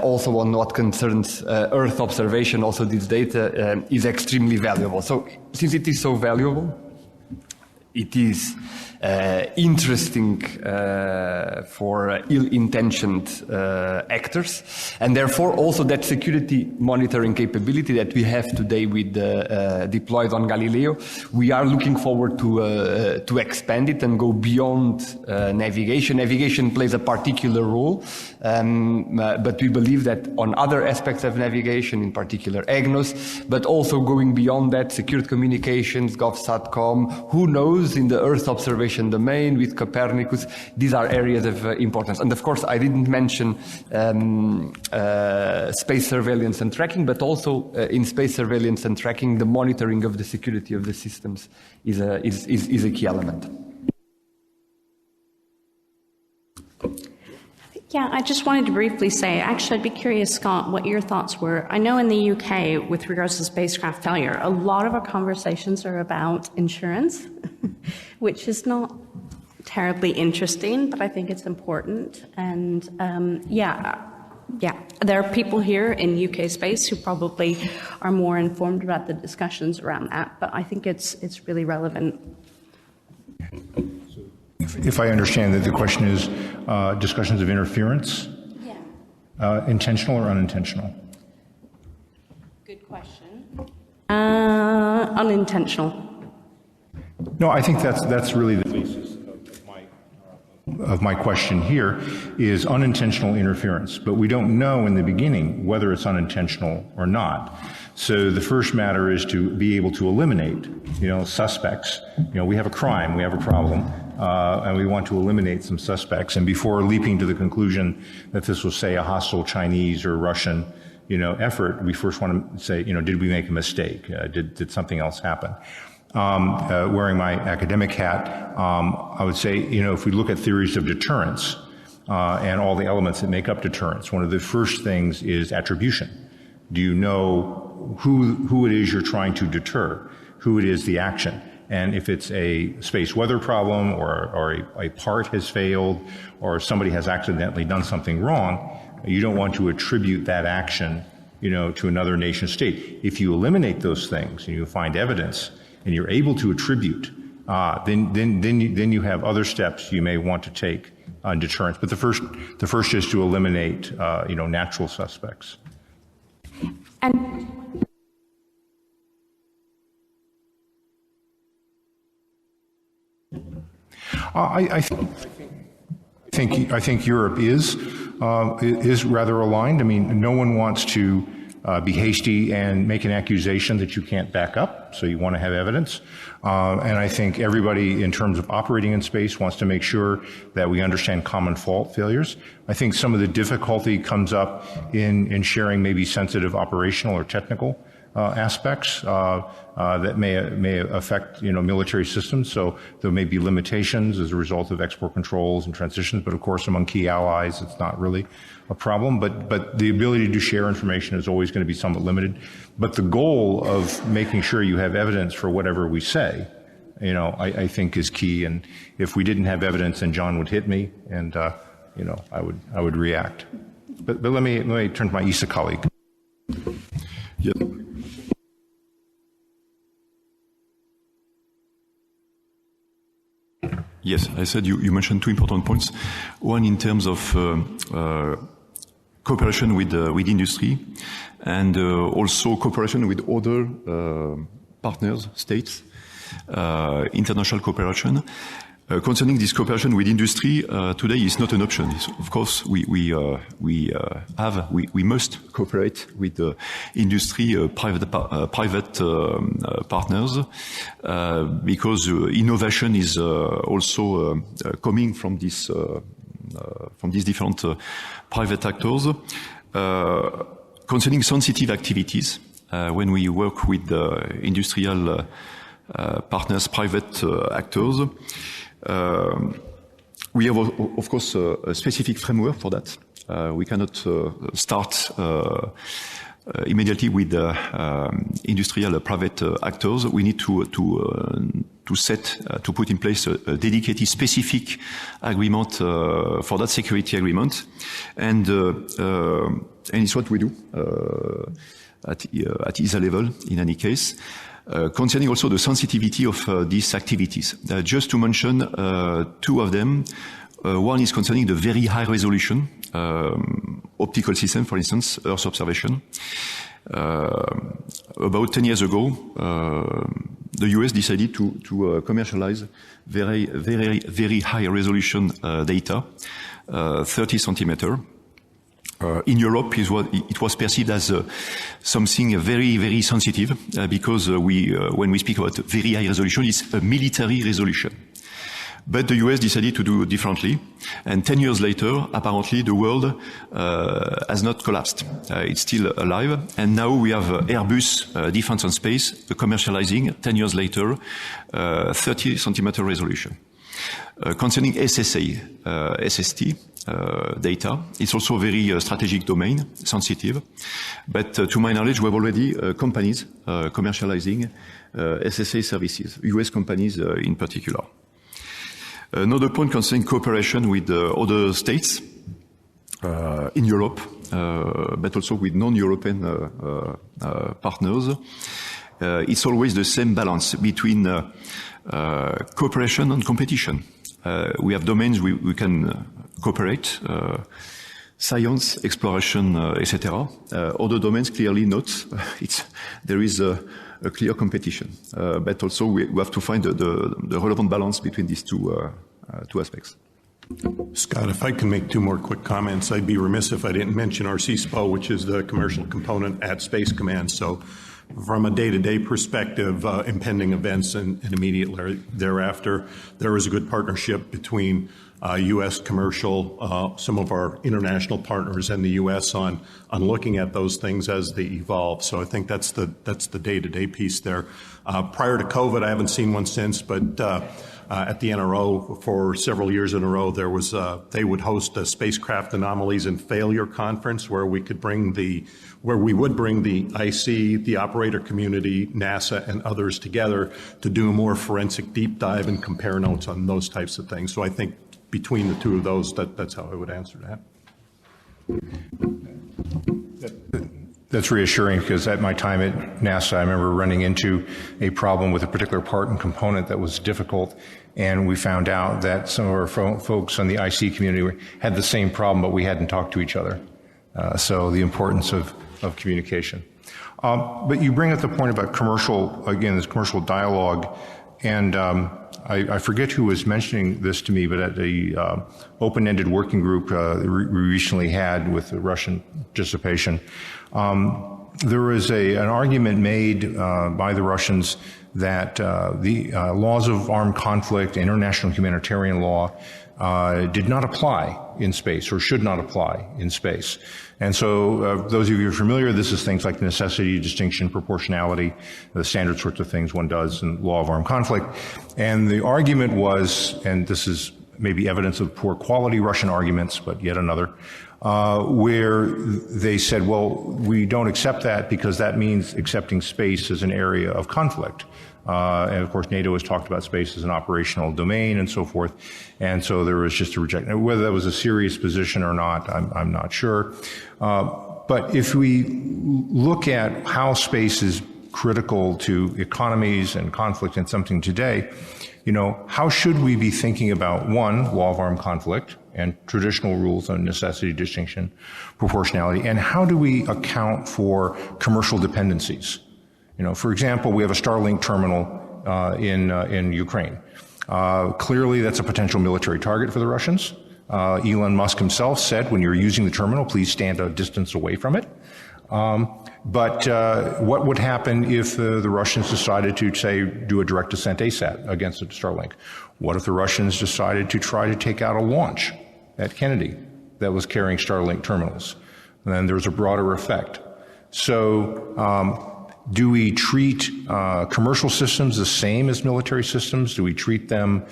also on what concerns Earth observation, also this data is extremely valuable. So since it is so valuable, it is interesting for ill-intentioned actors, and therefore also that security monitoring capability that we have today with deployed on Galileo, we are looking forward to expand it and go beyond navigation. Navigation plays a particular role, but we believe that on other aspects of navigation, in particular EGNOS, but also going beyond that, secured communications, GovSatcom, who knows, in the Earth observation domain with Copernicus, these are areas of importance. And of course, I didn't mention space surveillance and tracking, but also in space surveillance and tracking, the monitoring of the security of the systems is a key element. Yeah, I just wanted to briefly say, actually, I'd be curious, Scott, what your thoughts were. I know in the UK, with regards to spacecraft failure, a lot of our conversations are about insurance, which is not terribly interesting, but I think it's important. And yeah, there are people here in UK space who probably are more informed about the discussions around that, but I think it's really relevant. If I understand that the question is discussions of interference, intentional or unintentional? Good question. Unintentional. No, I think that's really the basis of my question here is unintentional interference, but we don't know in the beginning whether it's unintentional or not. So the first matter is to be able to eliminate, suspects. We have a crime, we have a problem, and we want to eliminate some suspects. And before leaping to the conclusion that this was, say, a hostile Chinese or Russian, effort, we first want to say, did we make a mistake? Did something else happen? Wearing my academic hat, I would say, if we look at theories of deterrence and all the elements that make up deterrence, one of the first things is attribution. Do you know who it is you're trying to deter, who it is the action? And if it's a space weather problem or a part has failed or somebody has accidentally done something wrong, you don't want to attribute that action, to another nation state. If you eliminate those things and you find evidence and you're able to attribute, then you have other steps you may want to take on deterrence. But the first is to eliminate, natural suspects. And I think Europe is rather aligned. I mean, no one wants to be hasty and make an accusation that you can't back up, so you want to have evidence. And I think everybody, in terms of operating in space, wants to make sure that we understand common fault failures. I think some of the difficulty comes up in sharing maybe sensitive operational or technical aspects that may affect military systems. So there may be limitations as a result of export controls and transitions. But of course, among key allies, it's not really a problem. But the ability to share information is always going to be somewhat limited. But the goal of making sure you have evidence for whatever we say, I think is key. And if we didn't have evidence, then John would hit me, and I would react. But let me turn to my ESA colleague. Yeah. Yes, I said you mentioned two important points. One in terms of cooperation with industry, and also cooperation with other partners, states, international cooperation. Concerning this cooperation with industry, today is not an option. Of course, we must cooperate with the industry, private partners, because innovation is also coming from these different private actors. Concerning sensitive activities, when we work with industrial partners, private actors. We have, of course, a specific framework for that. We cannot start immediately with industrial private actors. We need to put in place a dedicated, specific agreement for that security agreement, and it's what we do at ESA level in any case. Concerning also the sensitivity of these activities. Just to mention two of them. One is concerning the very high resolution optical system, for instance, Earth observation. About 10 years ago, the US decided to commercialize very high resolution data, 30 centimeter. In Europe, it was perceived as something very sensitive because when we speak about very high resolution, it's a military resolution. But the US decided to do differently, and 10 years later, apparently the world has not collapsed. It's still alive, and now we have Airbus Defence and Space commercializing 10 years later 30 centimeter resolution. Concerning SSA, SST data, it's also a very strategic domain, sensitive. But to my knowledge, we have already companies commercializing SSA services, US companies in particular. Another point concerning cooperation with other states in Europe, but also with non-European partners. It's always the same balance between cooperation and competition. We have domains we can cooperate, science, exploration, etc. Other domains clearly not. There is a clear competition, but also we have to find the relevant balance between these two aspects. Scott, if I can make two more quick comments, I'd be remiss if I didn't mention our CSPO, which is the commercial component at Space Command. So from a day-to-day perspective, impending events and immediately thereafter, there is a good partnership between U.S. commercial, some of our international partners and the U.S. on looking at those things as they evolve. So I think that's the day-to-day piece there. Prior to COVID, I haven't seen one since, but at the NRO for several years in a row, there was they would host a spacecraft anomalies and failure conference where we would bring the IC, the operator community, NASA, and others together to do a more forensic deep dive and compare notes on those types of things. So I think between the two of those, that's how I would answer that. That's reassuring because at my time at NASA, I remember running into a problem with a particular part and component that was difficult, and we found out that some of our folks on the IC community had the same problem, but we hadn't talked to each other. So the importance of communication. But you bring up the point about this commercial dialogue, and I forget who was mentioning this to me, but at the open-ended working group we recently had with the Russian participation, there was an argument made by the Russians that the laws of armed conflict, international humanitarian law, did not apply in space or should not apply in space. And so those of you who are familiar, this is things like necessity, distinction, proportionality, the standard sorts of things one does in law of armed conflict. And the argument was, and this is maybe evidence of poor quality Russian arguments, but yet another, where they said, well, we don't accept that because that means accepting space as an area of conflict. And of course, NATO has talked about space as an operational domain and so forth. And so there was just a rejection. Whether that was a serious position or not, I'm not sure. But if we look at how space is critical to economies and conflict and something today, how should we be thinking about, one, law of armed conflict and traditional rules on necessity, distinction, proportionality, and how do we account for commercial dependencies? For example, we have a Starlink terminal in Ukraine. Clearly, that's a potential military target for the Russians. Elon Musk himself said, when you're using the terminal, please stand a distance away from it. But what would happen if the Russians decided to, say, do a direct descent ASAT against Starlink? What if the Russians decided to try to take out a launch at Kennedy that was carrying Starlink terminals? And then there's a broader effect. So do we treat commercial systems the same as military systems? Do we treat them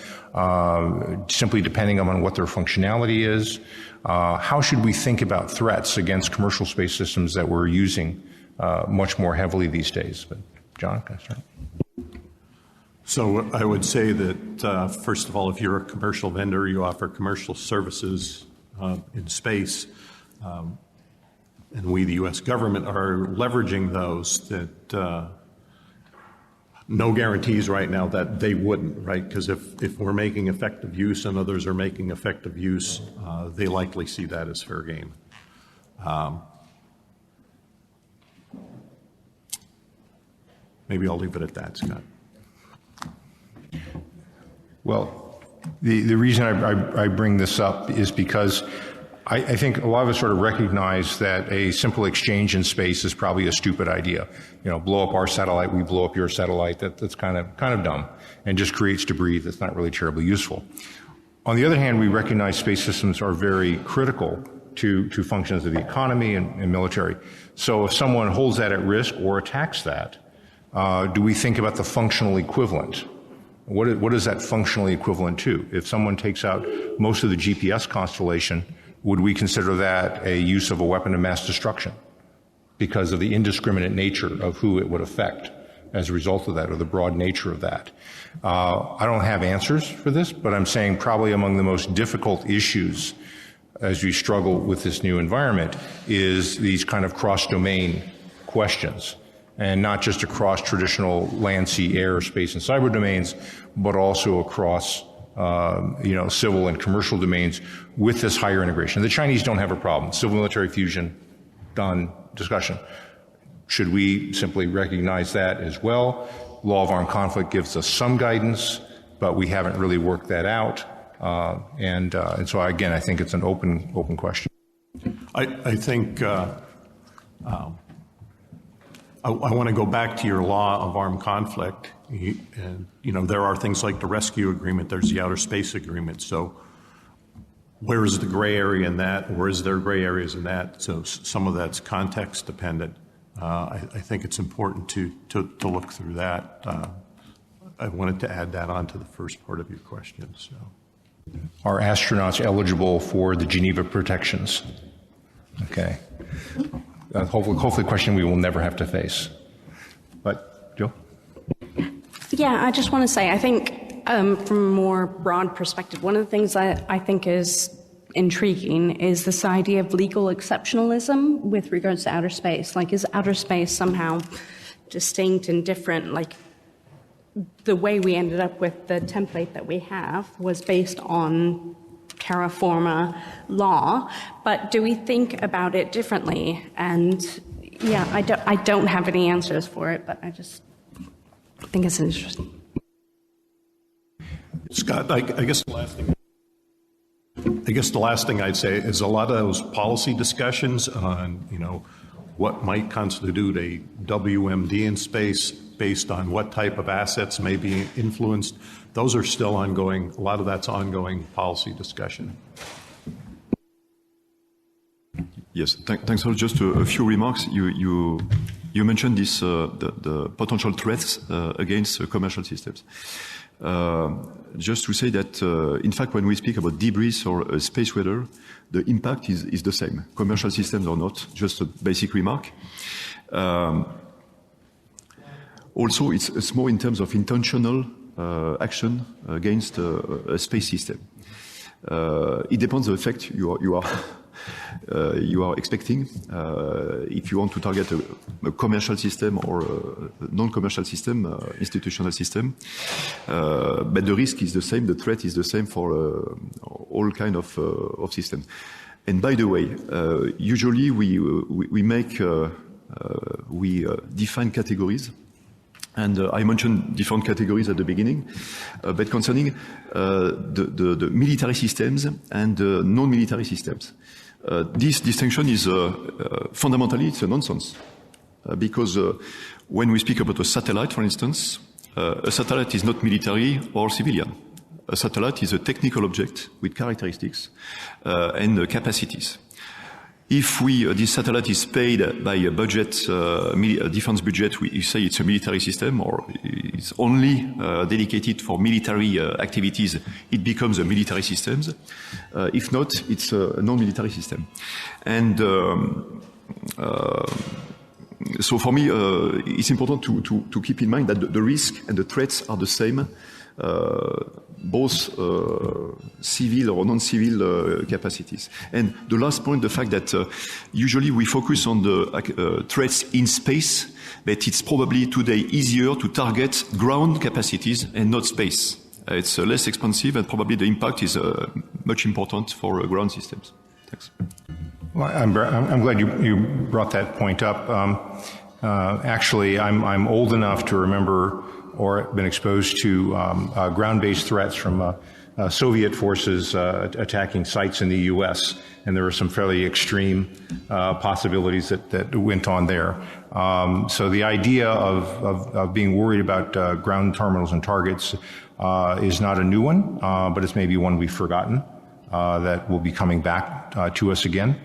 simply depending on what their functionality is? How should we think about threats against commercial space systems that we're using much more heavily these days? But John, can I start? So I would say that, first of all, if you're a commercial vendor, you offer commercial services in space, and we, the U.S. government, are leveraging those, that no guarantees right now that they wouldn't, right? Because if we're making effective use and others are making effective use, they likely see that as fair game. Maybe I'll leave it at that, Scott. Well, the reason I bring this up is because I think a lot of us sort of recognize that a simple exchange in space is probably a stupid idea. You know, blow up our satellite, we blow up your satellite. That's kind of dumb and just creates debris that's not really terribly useful. On the other hand, we recognize space systems are very critical to functions of the economy and military. So if someone holds that at risk or attacks that, do we think about the functional equivalent? What is that functionally equivalent to? If someone takes out most of the GPS constellation, would we consider that a use of a weapon of mass destruction because of the indiscriminate nature of who it would affect as a result of that, or the broad nature of that? I don't have answers for this, but I'm saying probably among the most difficult issues as we struggle with this new environment is these kind of cross-domain questions, and not just across traditional land, sea, air, space, and cyber domains, but also across civil and commercial domains with this higher integration. The Chinese don't have a problem. Civil military fusion, done, discussion. Should we simply recognize that as well? Law of armed conflict gives us some guidance, but we haven't really worked that out. And so again, I think it's an open question. I think I want to go back to your law of armed conflict. And, there are things like the rescue agreement, there's the outer space agreement. So where is the gray area in that, or is there gray areas in that? So some of that's context dependent. I think it's important to look through that. I wanted to add that on to the first part of your question. So, are astronauts eligible for the Geneva protections? Okay. Hopefully a question we will never have to face. But, Jill? Yeah, I just want to say, I think from a more broad perspective, one of the things that I think is intriguing is this idea of legal exceptionalism with regards to outer space. Like, is outer space somehow distinct and different? Like, the way we ended up with the template that we have was based on terra forma law, but do we think about it differently? And yeah, I don't have any answers for it, but I just think it's interesting. Scott, I guess the last thing I'd say is a lot of those policy discussions on, what might constitute a WMD in space based on what type of assets may be influenced. Those are still ongoing. A lot of that's ongoing policy discussion. Yes, thanks. Just a few remarks. You mentioned this the potential threats against commercial systems. Just to say that, in fact, when we speak about debris or space weather, the impact is the same, commercial systems or not. Just a basic remark. Also, it's more in terms of intentional action against a space system. It depends on the effect you are expecting. If you want to target a commercial system or a non-commercial system, institutional system, but the risk is the same, the threat is the same for all kind of systems. And by the way, usually we define categories And I mentioned different categories at the beginning, but concerning the military systems and non-military systems. This distinction is fundamentally it's a nonsense, because when we speak about a satellite, for instance, a satellite is not military or civilian. A satellite is a technical object with characteristics and capacities. If this satellite is paid by a budget, a defense budget, we say it's a military system, or it's only dedicated for military activities, it becomes a military system. If not, it's a non-military system. And so for me, it's important to keep in mind that the risk and the threats are the same, both civil or non-civil capacities. And the last point, the fact that usually we focus on the threats in space, but it's probably today easier to target ground capacities and not space. It's less expensive, and probably the impact is much important for ground systems. Thanks. Well, I'm glad you brought that point up. Actually, I'm old enough to remember or been exposed to ground-based threats from Soviet forces attacking sites in the U.S., and there were some fairly extreme possibilities that went on there. So the idea of being worried about ground terminals and targets is not a new one, but it's maybe one we've forgotten that will be coming back to us again.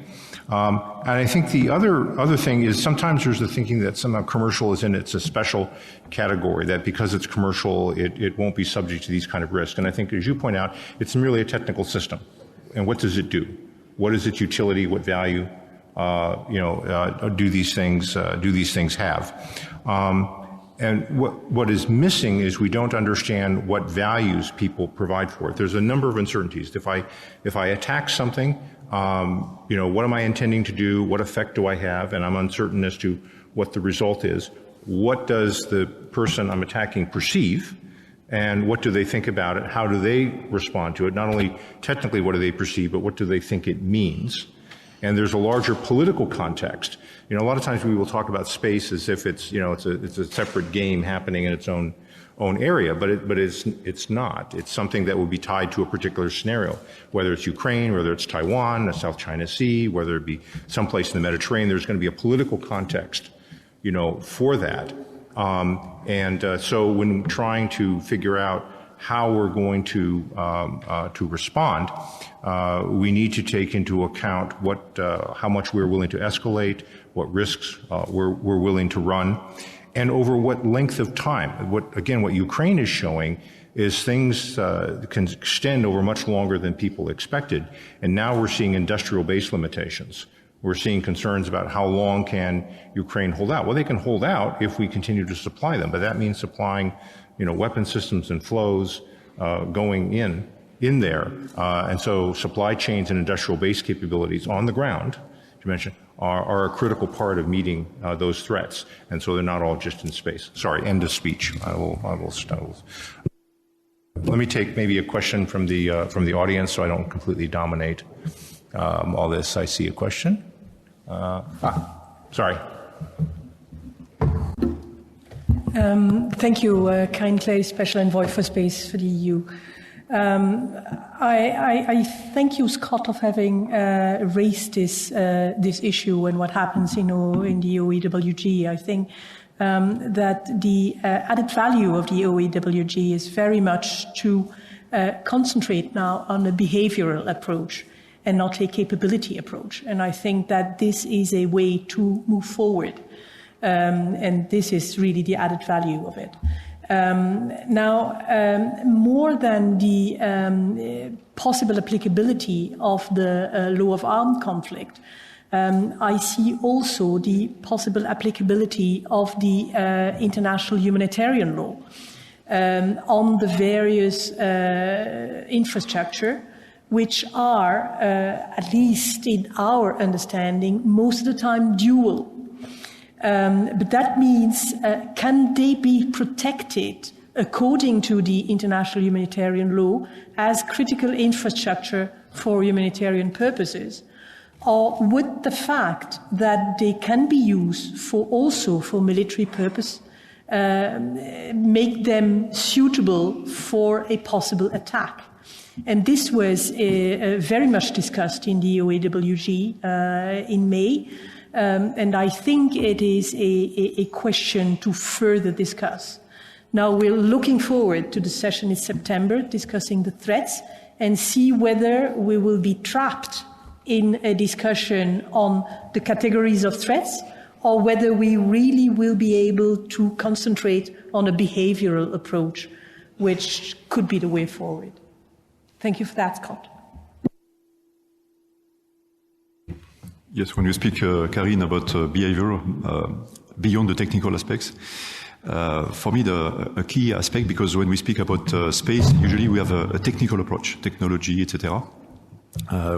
And I think the other thing is sometimes there's the thinking that somehow commercial is in it's a special category, that because it's commercial, it won't be subject to these kind of risks. And I think, as you point out, it's merely a technical system. And what does it do? What is its utility? What value, do these things have? And what is missing is we don't understand what values people provide for it. There's a number of uncertainties. If I attack something, what am I intending to do? What effect do I have? And I'm uncertain as to what the result is. What does the person I'm attacking perceive? And what do they think about it? How do they respond to it? Not only technically what do they perceive, but what do they think it means? And there's a larger political context. A lot of times we will talk about space as if it's a separate game happening in its own area, but it's not. It's something that will be tied to a particular scenario, whether it's Ukraine, whether it's Taiwan, the South China Sea, whether it be someplace in the Mediterranean. There's going to be a political context, for that. So when trying to figure out how we're going to respond, we need to take into account how much we're willing to escalate, what risks we're willing to run, and over what length of time. What Ukraine is showing is things can extend over much longer than people expected, and now we're seeing industrial base limitations. We're seeing concerns about how long can Ukraine hold out. Well, they can hold out if we continue to supply them, but that means supplying weapon systems and flows going in there. And so supply chains and industrial base capabilities on the ground, to mention, are a critical part of meeting those threats. And so they're not all just in space. Sorry, end of speech. I will stop. Let me take maybe a question from the audience so I don't completely dominate all this. I see a question. Sorry. Thank you, Karin Clay, Special Envoy for Space for the EU. I thank you, Scott, of having raised this issue and what happens, in the OEWG. I think that the added value of the OEWG is very much to concentrate now on a behavioral approach and not a capability approach. And I think that this is a way to move forward. And this is really the added value of it. More than the possible applicability of the law of armed conflict, I see also the possible applicability of the international humanitarian law on the various infrastructure, which are, at least in our understanding, most of the time dual. But that means, can they be protected according to the international humanitarian law as critical infrastructure for humanitarian purposes? Or would the fact that they can be used also for military purpose make them suitable for a possible attack. And this was very much discussed in the OAWG in May. And I think it is a question to further discuss. Now we're looking forward to the session in September, discussing the threats, and see whether we will be trapped in a discussion on the categories of threats, or whether we really will be able to concentrate on a behavioral approach, which could be the way forward. Thank you for that, Scott. Yes, when you speak, Karine, about behavior beyond the technical aspects, for me, a key aspect, because when we speak about space, usually we have a technical approach, technology, etc.,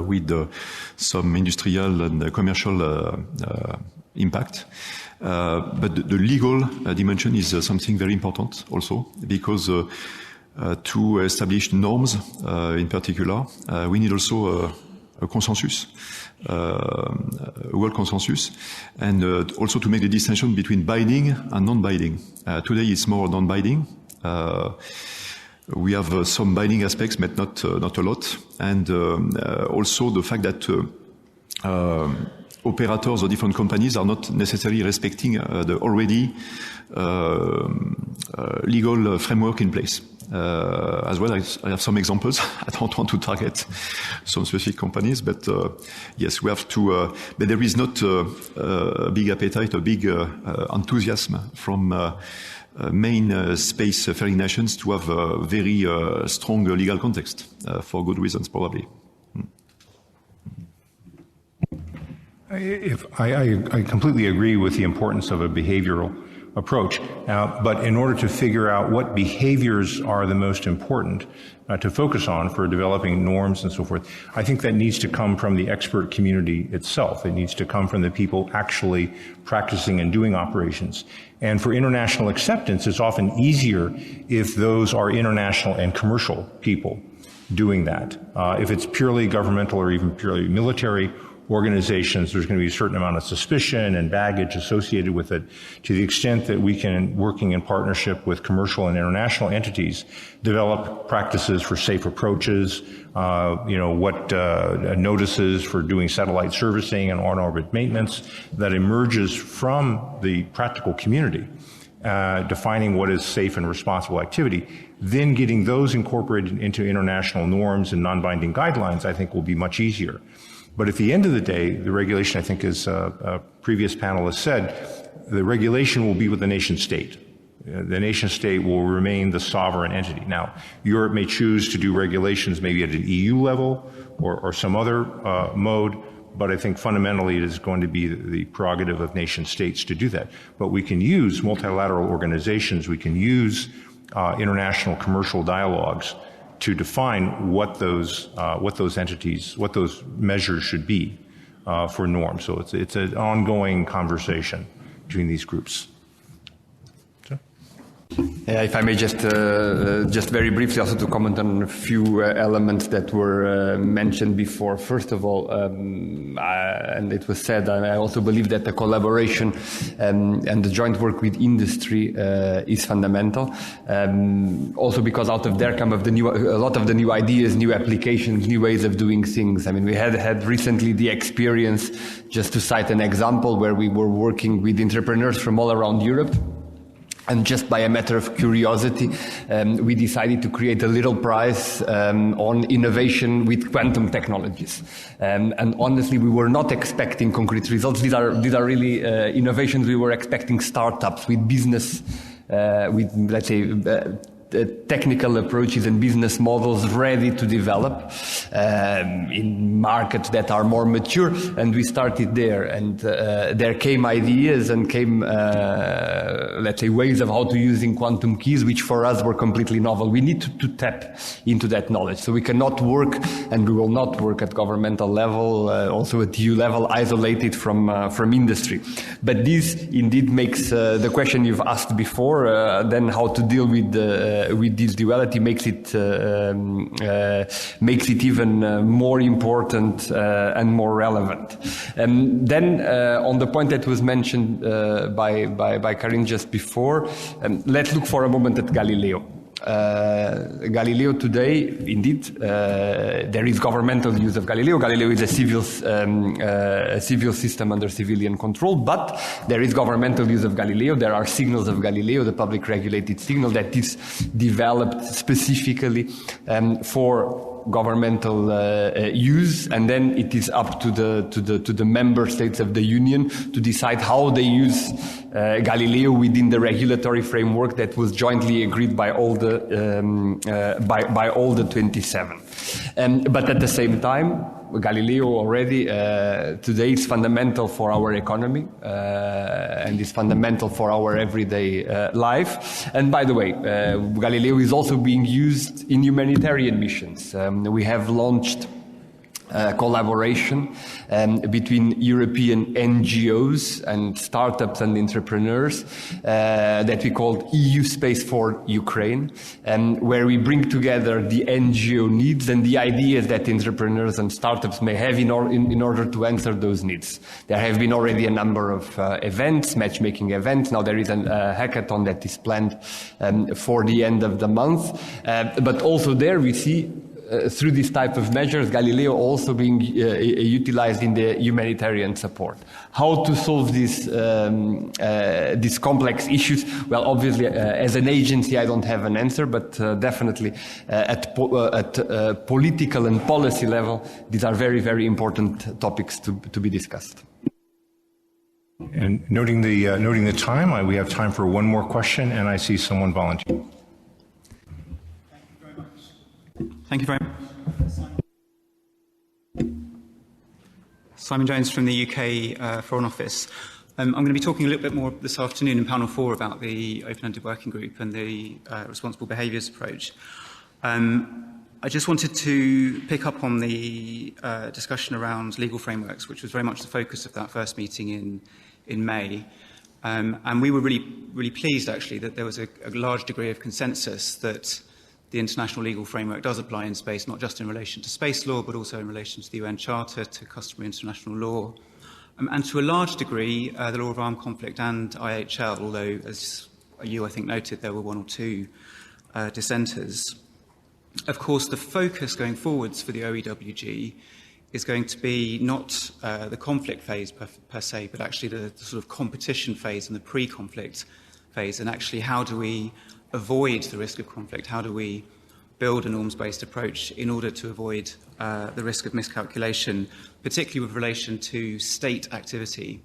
with some industrial and commercial impact. But the legal dimension is something very important also, because to establish norms in particular, we need also a consensus, a world consensus, and also to make the distinction between binding and non-binding. Today it's more non-binding. We have some binding aspects, but not a lot, and also the fact that operators or different companies are not necessarily respecting the already legal framework in place. As well, I have some examples. I don't want to target some specific companies, but yes, we have to. But there is not a big appetite, a big enthusiasm from main space-faring nations to have a very strong legal context for good reasons, probably. I completely agree with the importance of a behavioral approach. But in order to figure out what behaviors are the most important to focus on for developing norms and so forth, I think that needs to come from the expert community itself. It needs to come from the people actually practicing and doing operations. And for international acceptance, it's often easier if those are international and commercial people doing that. If it's purely governmental or even purely military organizations, there's going to be a certain amount of suspicion and baggage associated with it. To the extent that we can, working in partnership with commercial and international entities, develop practices for safe approaches, what notices for doing satellite servicing and on-orbit maintenance that emerges from the practical community, defining what is safe and responsible activity, then getting those incorporated into international norms and non-binding guidelines, I think will be much easier. But at the end of the day, the regulation, I think, as a previous panelist said, the regulation will be with the nation state. The nation state will remain the sovereign entity. Now, Europe may choose to do regulations maybe at an EU level or some other mode, but I think fundamentally it is going to be the prerogative of nation states to do that. But we can use multilateral organizations, we can use international commercial dialogues to define what those entities, what those measures should be for norms. So it's an ongoing conversation between these groups. If I may just very briefly also to comment on a few elements that were mentioned before. First of all, and it was said, and I also believe that the collaboration and the joint work with industry is fundamental. Also because out of there come a lot of the new ideas, new applications, new ways of doing things. I mean, we had recently the experience, just to cite an example, where we were working with entrepreneurs from all around Europe. And just by a matter of curiosity, we decided to create a little prize on innovation with quantum technologies. And honestly, we were not expecting concrete results. These are really innovations. We were expecting startups with business, with, let's say, technical approaches and business models ready to develop in markets that are more mature, and we started there, and there came ideas and came let's say ways of how to using quantum keys, which for us were completely novel. We need to tap into that knowledge, so we cannot work, and we will not work at governmental level, also at EU level, isolated from industry. But this indeed makes the question you've asked before, then how to deal with the this duality makes it even more important and more relevant. Then on the point that was mentioned by Karin just before, let's look for a moment at Galileo. Galileo today, indeed, there is governmental use of Galileo. Galileo is a civil system under civilian control, but there is governmental use of Galileo. There are signals of Galileo, the public regulated signal that is developed specifically for governmental use, and then it is up to the member states of the Union to decide how they use Galileo within the regulatory framework that was jointly agreed by all the 27. But at the same time, Galileo already today is fundamental for our economy and is fundamental for our everyday life. And by the way, Galileo is also being used in humanitarian missions. We have launched collaboration between European NGOs and startups and entrepreneurs that we called EUSPA for Ukraine, where we bring together the NGO needs and the ideas that entrepreneurs and startups may have in order to answer those needs. There have been already a number of events, matchmaking events. Now there is a hackathon that is planned for the end of the month. But also there we see through this type of measures, Galileo also being utilized in the humanitarian support. How to solve these complex issues? Well, obviously, as an agency, I don't have an answer, but definitely at political and policy level, these are very, very important topics to be discussed. And noting the time, we have time for one more question, and I see someone volunteer. Thank you very much. Simon Jones from the UK Foreign Office. I'm going to be talking a little bit more this afternoon in panel 4 about the open-ended working group and the responsible behaviours approach. I just wanted to pick up on the discussion around legal frameworks, which was very much the focus of that first meeting in May. And we were really pleased, actually, that there was a large degree of consensus that the international legal framework does apply in space, not just in relation to space law, but also in relation to the UN Charter, to customary international law, and to a large degree, the law of armed conflict and IHL, although, as you, I think, noted, there were one or two dissenters. Of course, the focus going forwards for the OEWG is going to be not the conflict phase per se, but actually the sort of competition phase and the pre-conflict phase, and actually how do we avoid the risk of conflict? How do we build a norms-based approach in order to avoid the risk of miscalculation, particularly with relation to state activity?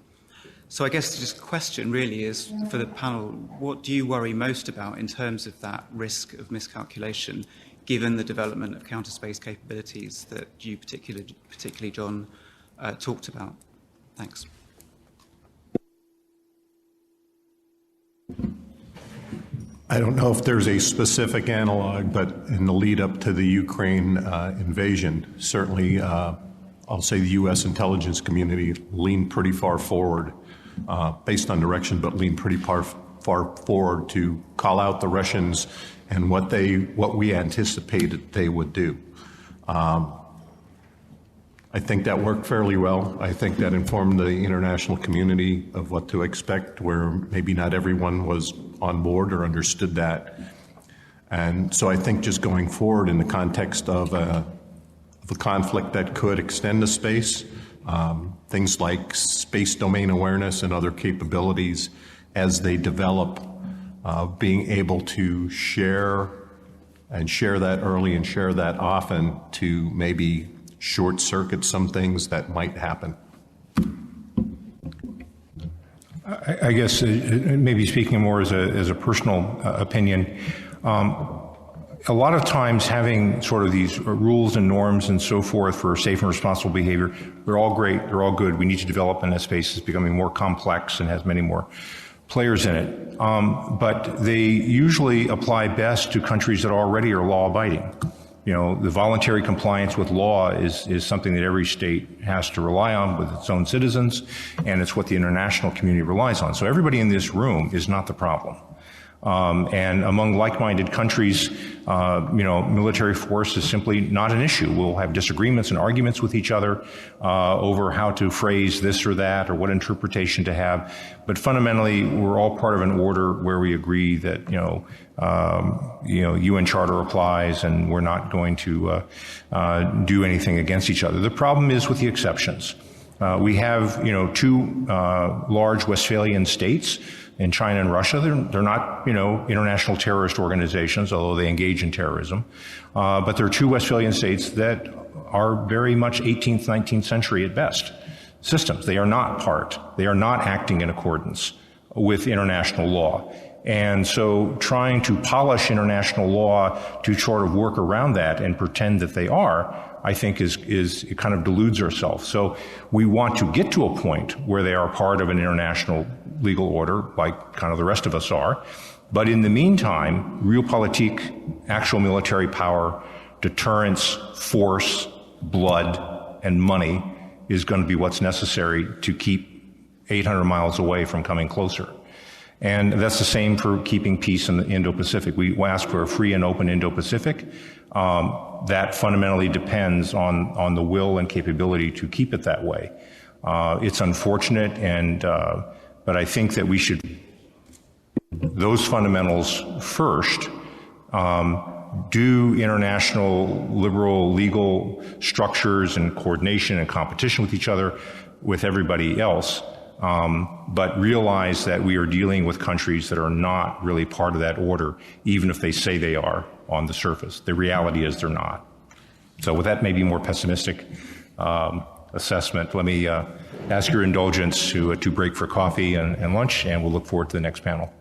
So I guess just the question really is, for the panel, what do you worry most about in terms of that risk of miscalculation, given the development of counter-space capabilities that you particularly John, talked about? Thanks. I don't know if there's a specific analog, but in the lead up to the Ukraine invasion, certainly I'll say the U.S. intelligence community leaned pretty far forward, based on direction, but leaned pretty far forward to call out the Russians and what we anticipated they would do. I think that worked fairly well. I think that informed the international community of what to expect, where maybe not everyone was on board or understood that. And so I think just going forward in the context of a conflict that could extend to space, things like space domain awareness and other capabilities as they develop, being able to share that early and share that often to maybe short circuit some things that might happen. I guess maybe speaking more as a personal opinion, a lot of times having sort of these rules and norms and so forth for safe and responsible behavior, they're all great, they're all good. We need to develop, and that space is becoming more complex and has many more players in it. But they usually apply best to countries that already are law-abiding. You know, the voluntary compliance with law is something that every state has to rely on with its own citizens, and it's what the international community relies on. So everybody in this room is not the problem. And among like-minded countries, military force is simply not an issue. We'll have disagreements and arguments with each other over how to phrase this or that or what interpretation to have. But fundamentally, we're all part of an order where we agree that, UN Charter applies and we're not going to do anything against each other. The problem is with the exceptions. We have, two large Westphalian states in China and Russia. They're not, international terrorist organizations, although they engage in terrorism. But there are two Westphalian states that are very much 18th, 19th century at best systems. They are not acting in accordance with international law. And so trying to polish international law to sort of work around that and pretend that they are, I think it kind of deludes ourselves. So we want to get to a point where they are part of an international legal order, like kind of the rest of us are. But in the meantime, realpolitik, actual military power, deterrence, force, blood, and money is going to be what's necessary to keep 800 miles away from coming closer. And that's the same for keeping peace in the Indo-Pacific. We ask for a free and open Indo-Pacific. That fundamentally depends on the will and capability to keep it that way. It's unfortunate, but I think that we should those fundamentals first. Do international liberal legal structures and coordination and competition with each other, with everybody else. But realize that we are dealing with countries that are not really part of that order, even if they say they are on the surface. The reality is they're not. So with that maybe more pessimistic assessment, let me ask your indulgence to break for coffee and lunch, and we'll look forward to the next panel.